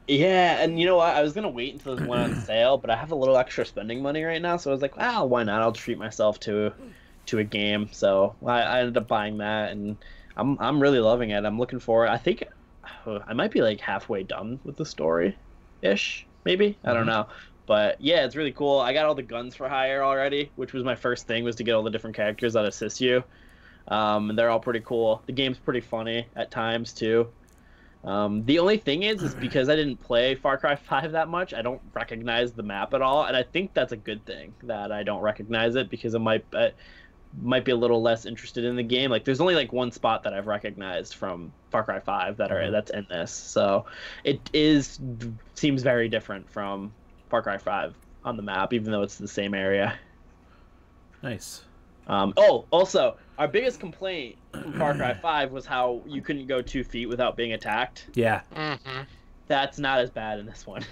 Yeah, and you know what? I was gonna wait until it went on sale, but I have a little extra spending money right now, so I was like, well, why not? I'll treat myself to a game. So I ended up buying that, and I'm really loving it. I'm looking forward. I think I might be like halfway done with the story, ish, maybe. I don't know. But yeah, it's really cool. I got all the guns for hire already, which was my first thing, was to get all the different characters that assist you. And they're all pretty cool. The game's pretty funny at times too. The only thing is because I didn't play Far Cry 5 that much, I don't recognize the map at all, and I think that's a good thing that I don't recognize it, because it might be a little less interested in the game. Like, there's only like one spot that I've recognized from Far Cry 5 that's in this, so it seems very different from Far Cry 5 on the map, even though it's the same area. Nice. Also, our biggest complaint from Far Cry 5 was how you couldn't go 2 feet without being attacked. Yeah. Mm-hmm. That's not as bad in this one.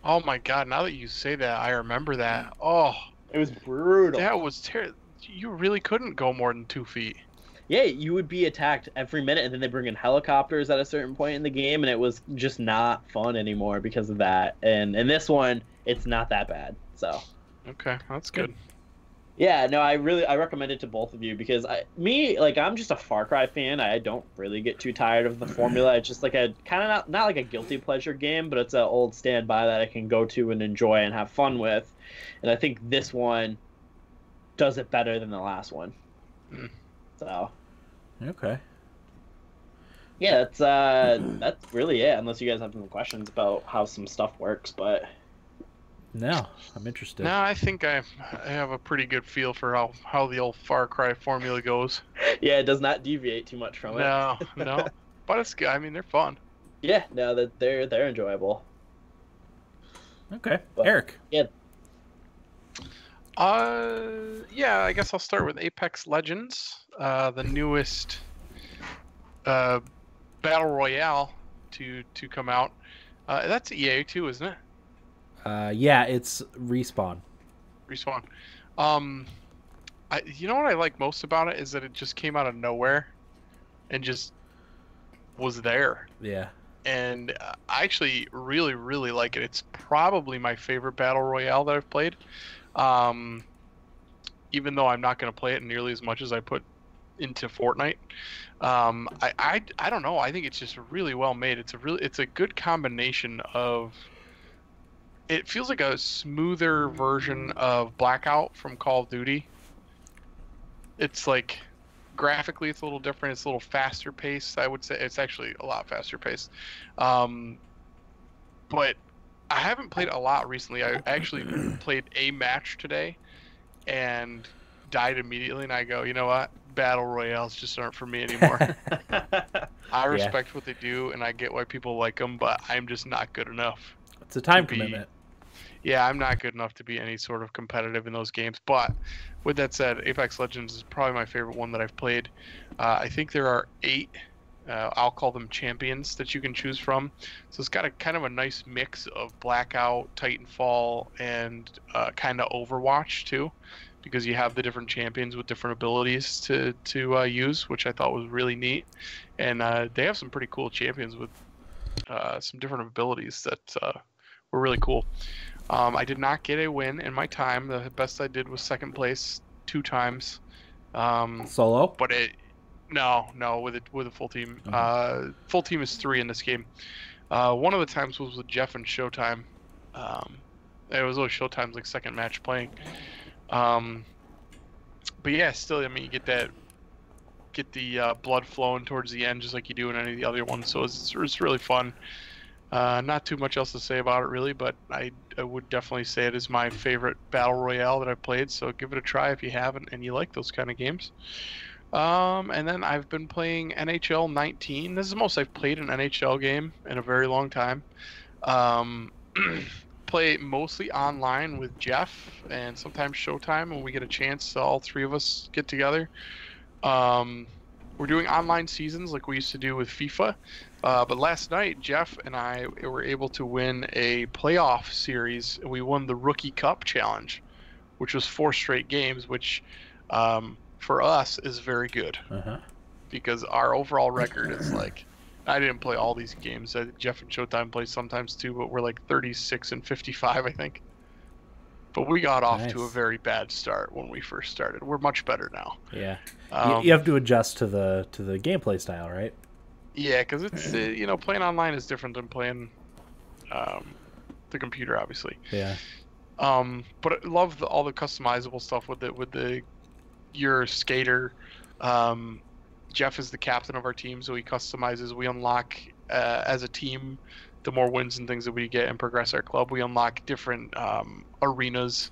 Oh my god, now that you say that, I remember that. Oh. It was brutal. That was terrible. You really couldn't go more than 2 feet. Yeah, you would be attacked every minute, and then they bring in helicopters at a certain point in the game, and it was just not fun anymore because of that. And in this one, it's not that bad. So. Okay, that's good. Yeah, no, I recommend it to both of you, because I'm just a Far Cry fan. I don't really get too tired of the formula. It's just like a kind of not like a guilty pleasure game, but it's an old standby that I can go to and enjoy and have fun with. And I think this one does it better than the last one. So. Okay. Yeah, that's really it. Unless you guys have some questions about how some stuff works, but. No, I'm interested. No, I think I have a pretty good feel for how the old Far Cry formula goes. Yeah, it does not deviate too much from it. No. But it's good. I mean, they're fun. Yeah, no, that they're enjoyable. Okay, but, Eric. Yeah. Yeah, I guess I'll start with Apex Legends, the newest battle royale to come out. That's EA too, isn't it? Yeah, it's Respawn. You know what I like most about it is that it just came out of nowhere and just was there. Yeah. And I actually really, really like it. It's probably my favorite battle royale that I've played. Even though I'm not going to play it nearly as much as I put into Fortnite. I don't know. I think it's just really well made. It's a good combination of. It feels like a smoother version of Blackout from Call of Duty. It's like graphically it's a little different. It's a little faster paced. I would say it's actually a lot faster paced. But I haven't played a lot recently. I actually played a match today and died immediately. And I go, you know what? Battle royales just aren't for me anymore. I respect what they do, and I get why people like them, but I'm just not good enough. It's a time commitment. Yeah, I'm not good enough to be any sort of competitive in those games. But with that said, Apex Legends is probably my favorite one that I've played. I think there are 8, I'll call them champions, that you can choose from. So it's got a kind of a nice mix of Blackout, Titanfall, and kind of Overwatch too, because you have the different champions with different abilities to use, which I thought was really neat. And they have some pretty cool champions with some different abilities that were really cool. I did not get a win in my time. The best I did was second place 2 times. Solo? But no, with a full team. Full team is 3 in this game. One of the times was with Jeff and Showtime. It was always Showtime's like second match playing. But yeah, still, I mean, you get the blood flowing towards the end, just like you do in any of the other ones. So it's really fun. Not too much else to say about it really, but I would definitely say it is my favorite battle royale that I've played. So give it a try if you haven't and you like those kind of games. And then I've been playing NHL 19. This is the most I've played an NHL game in a very long time. Play mostly online with Jeff and sometimes Showtime when we get a chance. All three of us get together. We're doing online seasons like we used to do with FIFA. But last night, Jeff and I were able to win a playoff series. We won the Rookie Cup Challenge, which was 4 straight games, which for us is very good. Because our overall record is like, I didn't play all these games. Jeff and Showtime play sometimes too, but we're like 36-55, I think. But we got off to a very bad start when we first started. We're much better now. Yeah, you have to adjust to the gameplay style, right? Yeah, because it's playing online is different than playing the computer, obviously. Yeah. But I love all the customizable stuff with your skater. Jeff is the captain of our team, so he customizes. We unlock as a team. The more wins and things that we get and progress our club, we unlock different arenas,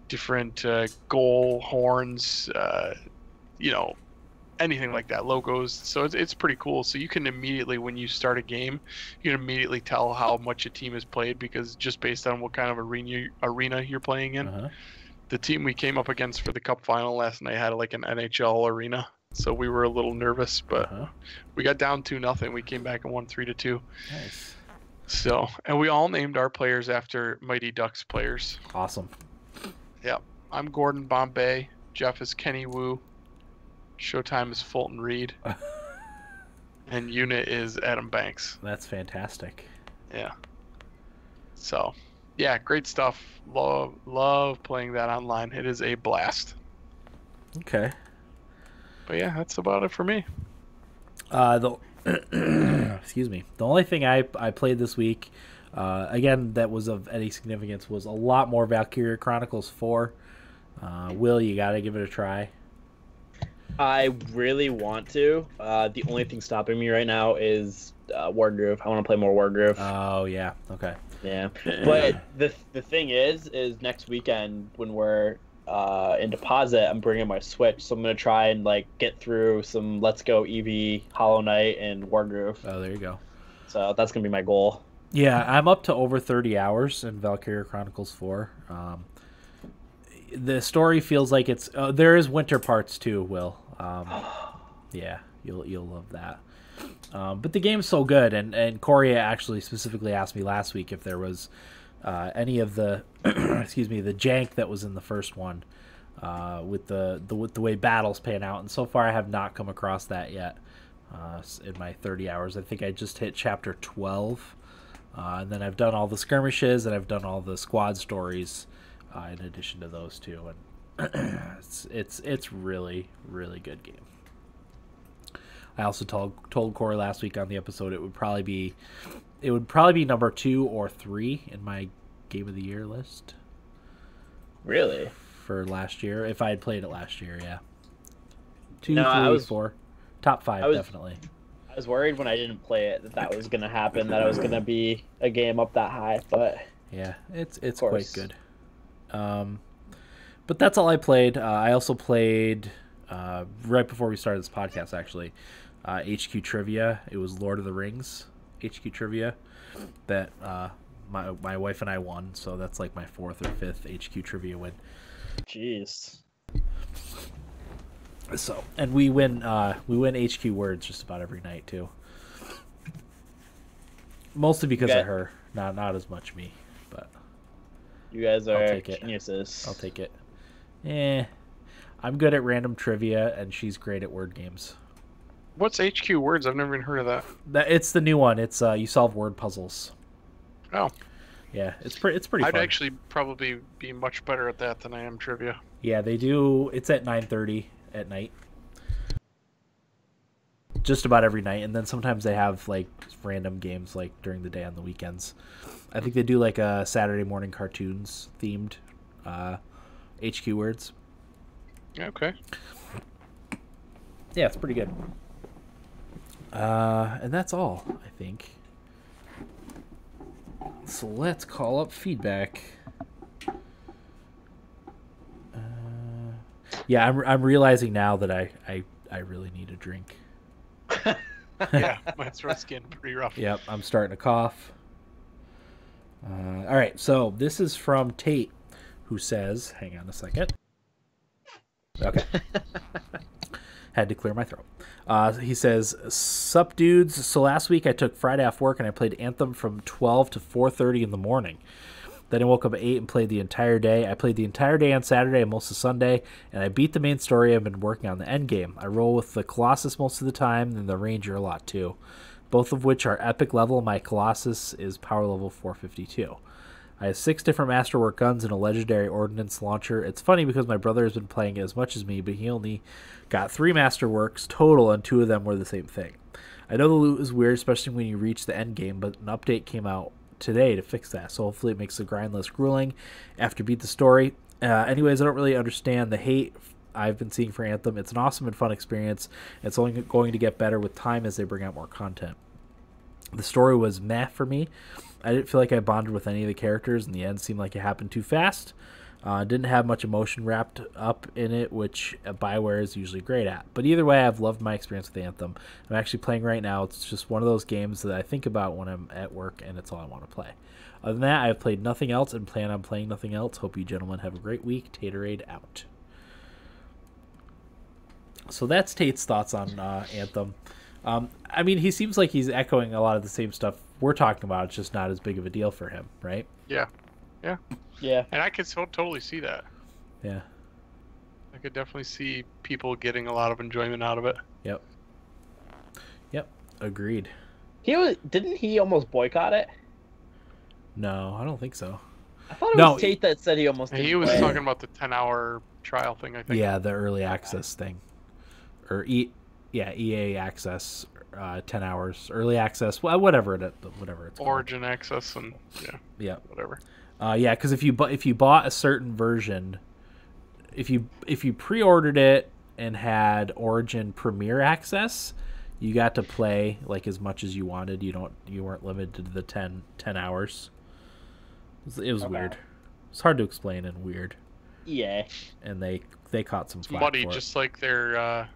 different goal horns, anything like that, logos. So it's pretty cool. So you can immediately, when you start a game, you can immediately tell how much a team has played because just based on what kind of arena you're playing in. The team we came up against for the cup final last night had like an NHL arena. So we were a little nervous, but we got down 2-0. We came back and won 3-2. Nice. So, and we all named our players after Mighty Ducks players. Awesome. Yep. I'm Gordon Bombay. Jeff is Kenny Wu. Showtime is Fulton Reed. And Unit is Adam Banks. That's fantastic. Yeah. So, yeah, great stuff. Love playing that online. It is a blast. Okay. But yeah, that's about it for me. Excuse me. The only thing I played this week, again, that was of any significance, was a lot more Valkyria Chronicles 4. Will, you got to give it a try. I really want to. The only thing stopping me right now is Wargroove. I want to play more Wargroove. Oh, yeah. Okay. Yeah. But the thing is next weekend when we're in deposit, I'm bringing my Switch, so I'm going to try and get through some Let's Go Eevee, Hollow Knight, and Wargroove. Oh, there you go. So that's going to be my goal. Yeah, I'm up to over 30 hours in Valkyria Chronicles 4. The story feels like it's... there is winter parts too, Will. Yeah, you'll love that. But the game's so good, and Corey actually specifically asked me last week if there was any of the excuse me, the jank that was in the first one with the way battles pan out, and so far I have not come across that yet in my 30 hours. I think I just hit chapter 12, and then I've done all the skirmishes and I've done all the squad stories in addition to those two, and it's really good game. I also told Corey last week on the episode it would probably be number 2 or 3 in my Game of the Year list. Really? For last year, if I had played it last year, yeah. 2, No, 3, 4, top 5 definitely. I was worried when I didn't play it that was gonna happen, that it was gonna be a game up that high, but yeah, it's quite good. But that's all I played. I also played right before we started this podcast, actually. HQ Trivia. It was Lord of the Rings HQ Trivia that my wife and I won, so that's like my 4th or 5th HQ Trivia win. Jeez. So, and we win HQ words just about every night too. Mostly because of her, not as much me, but you guys are geniuses. I'll take it. I'm good at random trivia, and she's great at word games. What's HQ Words? I've never even heard of that. It's the new one. It's you solve word puzzles. Oh. Yeah, it's pretty fun. I'd actually probably be much better at that than I am trivia. Yeah, they do. It's at 9:30 at night. Just about every night, and then sometimes they have random games during the day on the weekends. I think they do a Saturday morning cartoons themed HQ Words. Okay. Yeah, it's pretty good. And that's all, I think. So let's call up feedback. Yeah, I'm realizing now that I really need a drink. Yeah, my throat's getting pretty rough. Yep, I'm starting to cough. All right, so this is from Tate, who says, hang on a second. Okay. Had to clear my throat. He says, sup dudes. So last week I took Friday off work and I played Anthem from 12 to 4:30 in the morning. Then I woke up at 8 and played the entire day. I played the entire day on Saturday and most of Sunday, and I beat the main story. I've been working on the end game. I roll with the Colossus most of the time and the Ranger a lot too, both of which are epic level. My Colossus is power level 452. I have 6 different masterwork guns and a legendary ordnance launcher. It's funny because my brother has been playing it as much as me, but he only got 3 masterworks total, and 2 of them were the same thing. I know the loot is weird, especially when you reach the end game, but an update came out today to fix that, so hopefully it makes the grind less grueling after beat the story. Anyways, I don't really understand the hate I've been seeing for Anthem. It's an awesome and fun experience. It's only going to get better with time as they bring out more content. The story was meh for me. I didn't feel like I bonded with any of the characters, and the end seemed like it happened too fast. Didn't have much emotion wrapped up in it, which BioWare is usually great at. But either way, I've loved my experience with Anthem. I'm actually playing right now. It's just one of those games that I think about when I'm at work, and it's all I want to play. Other than that, I've played nothing else and plan on playing nothing else. Hope you gentlemen have a great week. Taterade out. So that's Tate's thoughts on Anthem. I mean, he seems like he's echoing a lot of the same stuff we're talking about. It's just not as big of a deal for him, right? Yeah. Yeah. And I could totally see that. Yeah. I could definitely see people getting a lot of enjoyment out of it. Yep. Agreed. Didn't he almost boycott it? No, I don't think so. I thought it was Tate that said he almost didn't He was play. talking about the 10-hour trial thing, I think. Yeah, the early access thing. Or EA access, 10 hours. Early access, well, whatever it's called. Origin access and yeah, whatever. Yeah, because if you bought a certain version, if you pre-ordered it and had Origin Premier access, you got to play like as much as you wanted. You weren't limited to the 10 hours. It was weird. It's hard to explain and weird. Yeah. And they caught some flack Muddy, for it. just like their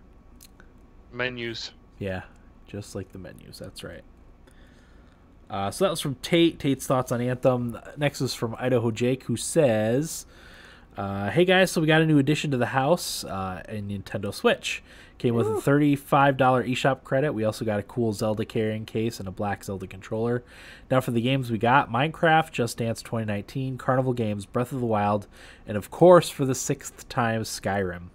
menus. Yeah, just like the menus. That's right. So that was from Tate. Tate's thoughts on Anthem. Next is from Idaho Jake, who says, hey guys, so we got a new addition to the house, a Nintendo Switch. Came with a $35 eShop credit. We also got a cool Zelda carrying case and a black Zelda controller. Now for the games we got: Minecraft, Just Dance 2019, Carnival Games, Breath of the Wild, and of course for the 6th time, Skyrim.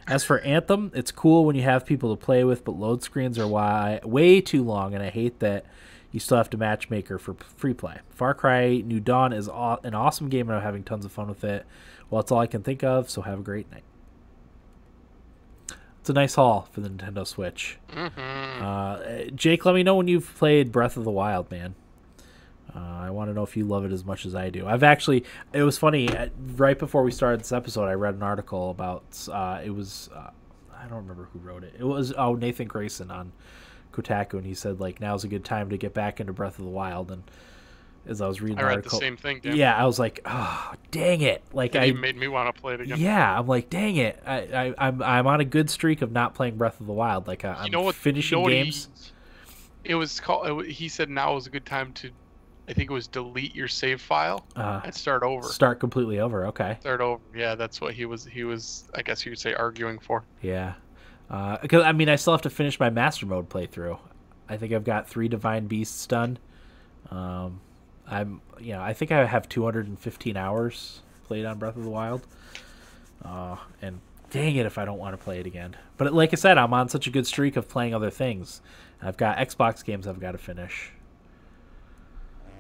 As for Anthem, it's cool when you have people to play with, but load screens are way too long, and I hate that you still have to matchmaker for free play. FarCry New Dawn is an awesome game, and I'm having tons of fun with it. Well, that's all I can think of, so have a great night. It's a nice haul for the Nintendo Switch. Mm-hmm. Jake, let me know when you've played Breath of the Wild, man. I want to know if you love it as much as I do. It was funny, right before we started this episode, I read an article about, I don't remember who wrote it. It was, Nathan Grayson on Kotaku, and he said, like, now's a good time to get back into Breath of the Wild, and as I was reading the article, the same thing, Dan. yeah, I was like, oh, dang it. Like, It made me want to play it again. Yeah, I'm like, dang it. I'm on a good streak of not playing Breath of the Wild. Like, I'm finishing games. He said now is a good time to, I think it was delete your save file and start over. Start completely over, okay. Start over. Yeah, that's what he was, I guess you could say, arguing for. Yeah. Because, I mean, I still have to finish my Master Mode playthrough. I think I've got 3 Divine Beasts done. I think I have 215 hours played on Breath of the Wild. And dang it if I don't want to play it again. But like I said, I'm on such a good streak of playing other things. I've got Xbox games I've got to finish.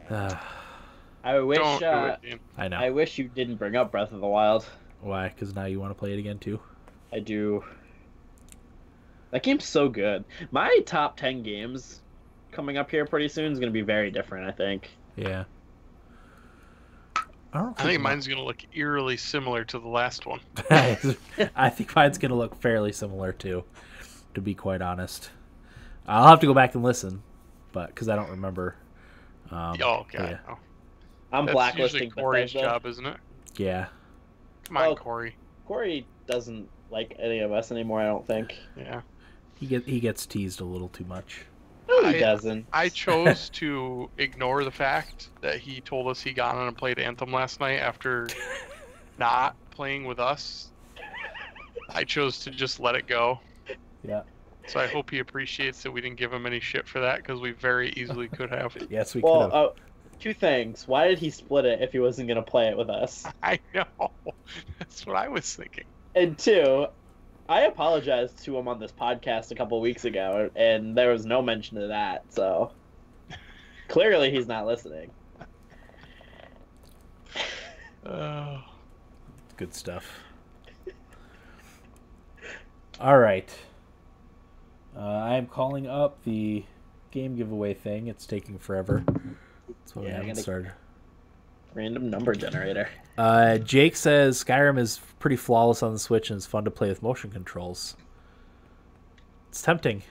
I wish Don't do it, I know. I wish you didn't bring up Breath of the Wild. Why? Because now you want to play it again too? I do. That game's so good. My top 10 games coming up here pretty soon is going to be very different, I think. Yeah. I think mine's going to look eerily similar to the last one. I think mine's going to look fairly similar too, to be quite honest. I'll have to go back and listen, but because I don't remember. Okay. Yeah. Oh. I'm That's usually blacklisting Corey's Bethesda. job, isn't it? Yeah. Come on, Oh. Corey. Corey doesn't like any of us anymore, I don't think. Yeah. He gets teased a little too much. No, he doesn't. I chose to ignore the fact that he told us he got on and played Anthem last night after not playing with us. I chose to just let it go. Yeah. So I hope he appreciates that we didn't give him any shit for that, because we very easily could have. Yes, we could have. Two things. Why did he split it if he wasn't going to play it with us? I know. That's what I was thinking. And two, I apologized to him on this podcast a couple weeks ago, and there was no mention of that, so clearly he's not listening. Good stuff. All right. I am calling up the game giveaway thing. It's taking forever. So we haven't started. Random number generator. Jake says Skyrim is pretty flawless on the Switch and it's fun to play with motion controls. It's tempting.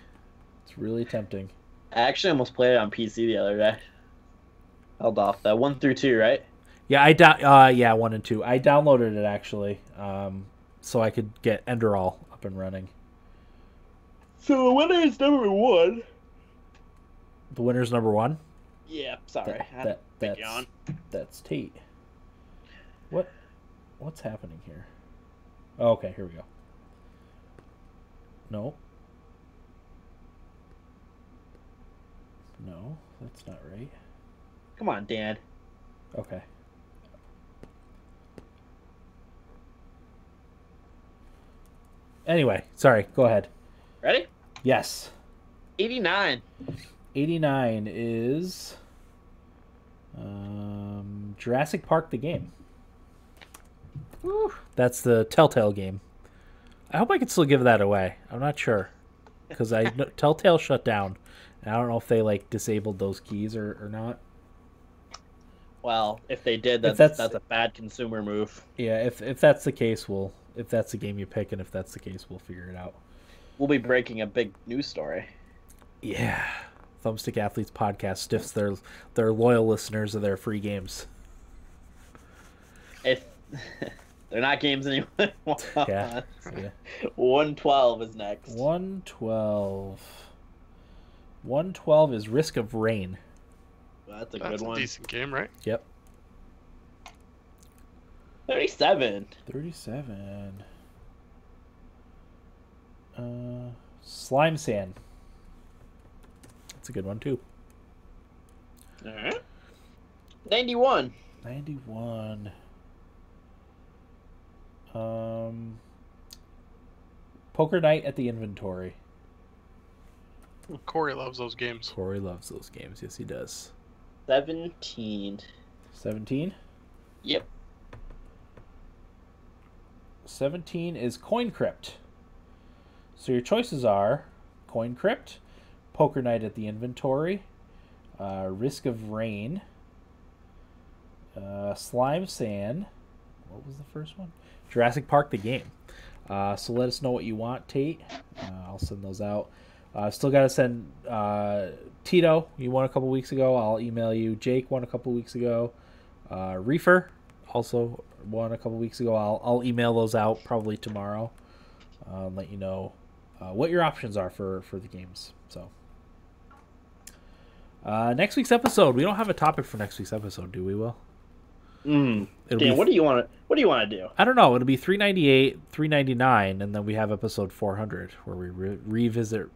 It's really tempting. I actually almost played it on PC the other day. Held off that 1 through 2, right? Yeah, yeah, 1 and 2. I downloaded it actually, so I could get Enderall up and running. So the winner is number 1. The winner's number 1? Yeah, sorry. That's Tate. What's happening here? Oh, okay, here we go. No, that's not right. Come on, Dan. Okay. Anyway, sorry, go ahead. Ready? Yes. 89. 89 is Jurassic Park the game. Woo. That's the Telltale game. I hope I can still give that away. I'm not sure. Because Telltale shut down. And I don't know if they disabled those keys or not. Well, if they did, that's a bad consumer move. Yeah, if that's the case, if that's the game you pick, and if that's the case, we'll figure it out. We'll be breaking a big news story. Yeah. Thumbstick Athletes podcast stiffs their loyal listeners of their free games. If they're not games anymore. Yeah. 112 is next. 112. 112 is Risk of Rain. Well, that's a good one. A decent game, right? Yep. 37. 37. Slime Sand. That's a good one too. All right. 91. 91. Poker Night at the Inventory. Corey loves those games. Corey loves those games. Yes, he does. 17. 17? Yep. 17 is Coin Crypt. So your choices are Coin Crypt, Poker Night at the Inventory, Risk of Rain, Slime Sand. What was the first one? Jurassic Park the game. So let us know what you want, Tate. I'll send those out. Still got to send Tito. You won a couple weeks ago. I'll email you. Jake won a couple weeks ago. Reefer also won a couple weeks ago. I'll email those out probably tomorrow. Let you know what your options are for the games. So next week's episode. We don't have a topic for next week's episode, do we? Will? Dan, what do you want to do? I don't know. It'll be 398, 399, and then we have episode 400 where we revisit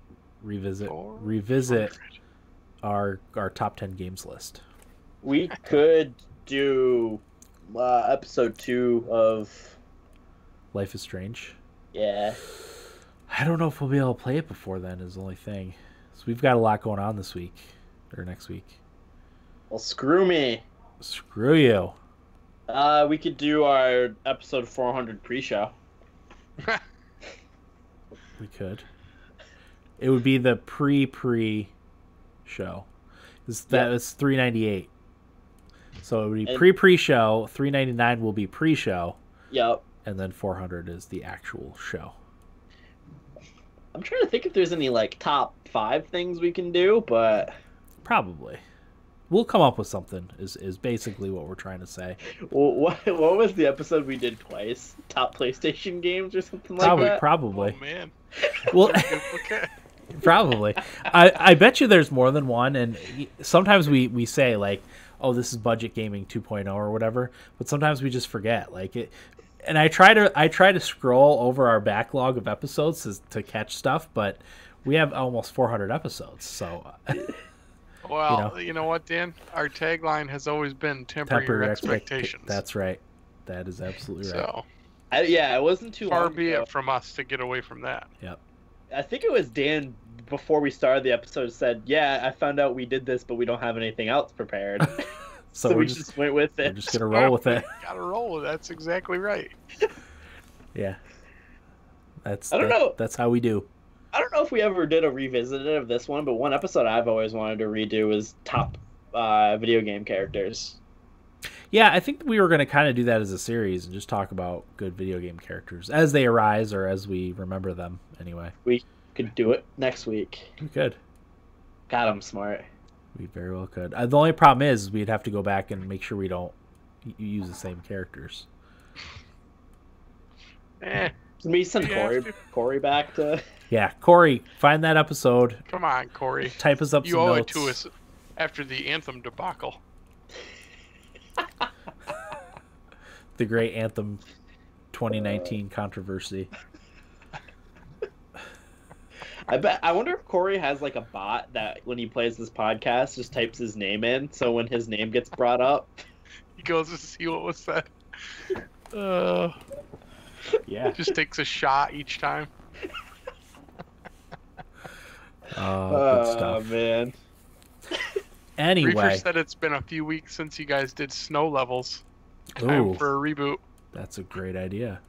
our top 10 games list. We could do episode 2 of Life is Strange. Yeah. I don't know if we'll be able to play it before then is the only thing. So we've got a lot going on this week or next week. Well, screw me. Screw you. We could do our episode 400 pre-show. We could. It would be the pre show. That was 398. So it would be pre-show. 399 will be pre-show. Yep. And then 400 is the actual show. I'm trying to think if there's any top 5 things we can do, but probably. We'll come up with something. Is basically what we're trying to say. Well, what was the episode we did twice? Top PlayStation games or something like that? Probably. Oh man. Well, Okay. probably. I bet you there's more than one, and sometimes we say like, oh, this is budget gaming 2.0 or whatever, but sometimes we just forget like it. And I try to scroll over our backlog of episodes to catch stuff, but we have almost 400 episodes, so. Well, you know what, Dan? Our tagline has always been temper your expectations. That's right. That is absolutely right. So, it wasn't too far long be ago. it from us to get away from that. Yep. I think it was Dan before we started the episode said, "Yeah, I found out we did this, but we don't have anything else prepared." So we just went with it. We're just gonna roll with it. Gotta roll with it. That's exactly right. Yeah. I don't know. That's how we do. I don't know if we ever did a revisited of this one, but one episode I've always wanted to redo was top video game characters. Yeah, I think we were going to kind of do that as a series and just talk about good video game characters as they arise or as we remember them anyway. We could do it next week. We could. God, I'm smart. We very well could. The only problem is we'd have to go back and make sure we don't use the same characters. Can we send Corey back to... Yeah, Corey, find that episode. Come on, Corey. Type us up some notes. You owe it to us after the Anthem debacle. The great Anthem 2019 controversy. I wonder if Corey has like a bot that when he plays this podcast just types his name in, so when his name gets brought up, he goes to see what was said. Yeah. Just takes a shot each time. Good stuff. Man. Anyway. Reefer said it's been a few weeks since you guys did snow levels. Time for a reboot. That's a great idea.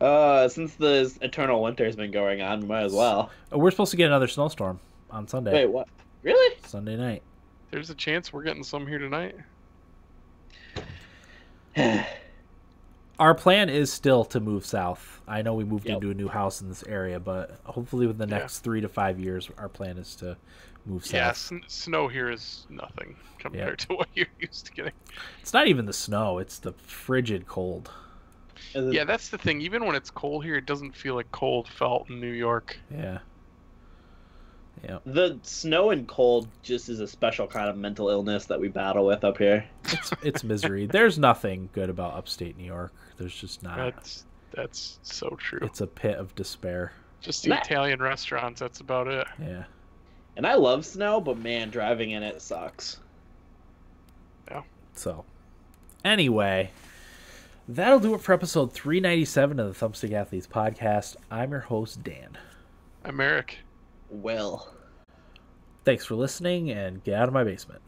Since the eternal winter's been going on, we might as well. We're supposed to get another snowstorm on Sunday. Wait, what? Really? Sunday night. There's a chance we're getting some here tonight. Our plan is still to move south. I know we moved into a new house in this area, but hopefully within the next 3 to 5 years, our plan is to move south. Yeah, snow here is nothing compared to what you're used to getting. It's not even the snow. It's the frigid cold. Yeah, that's the thing. Even when it's cold here, it doesn't feel like cold felt in New York. Yeah. Yeah. The snow and cold just is a special kind of mental illness that we battle with up here. It's misery. There's nothing good about upstate New York. There's just not. That's so true. It's a pit of despair. Just the Italian restaurants, that's about it. Yeah. And I love snow, but man, driving in it sucks. Yeah. So, anyway, that'll do it for episode 397 of the Thumbstick Athletes podcast. I'm your host, Dan. I'm Eric. Well. Thanks for listening, and get out of my basement.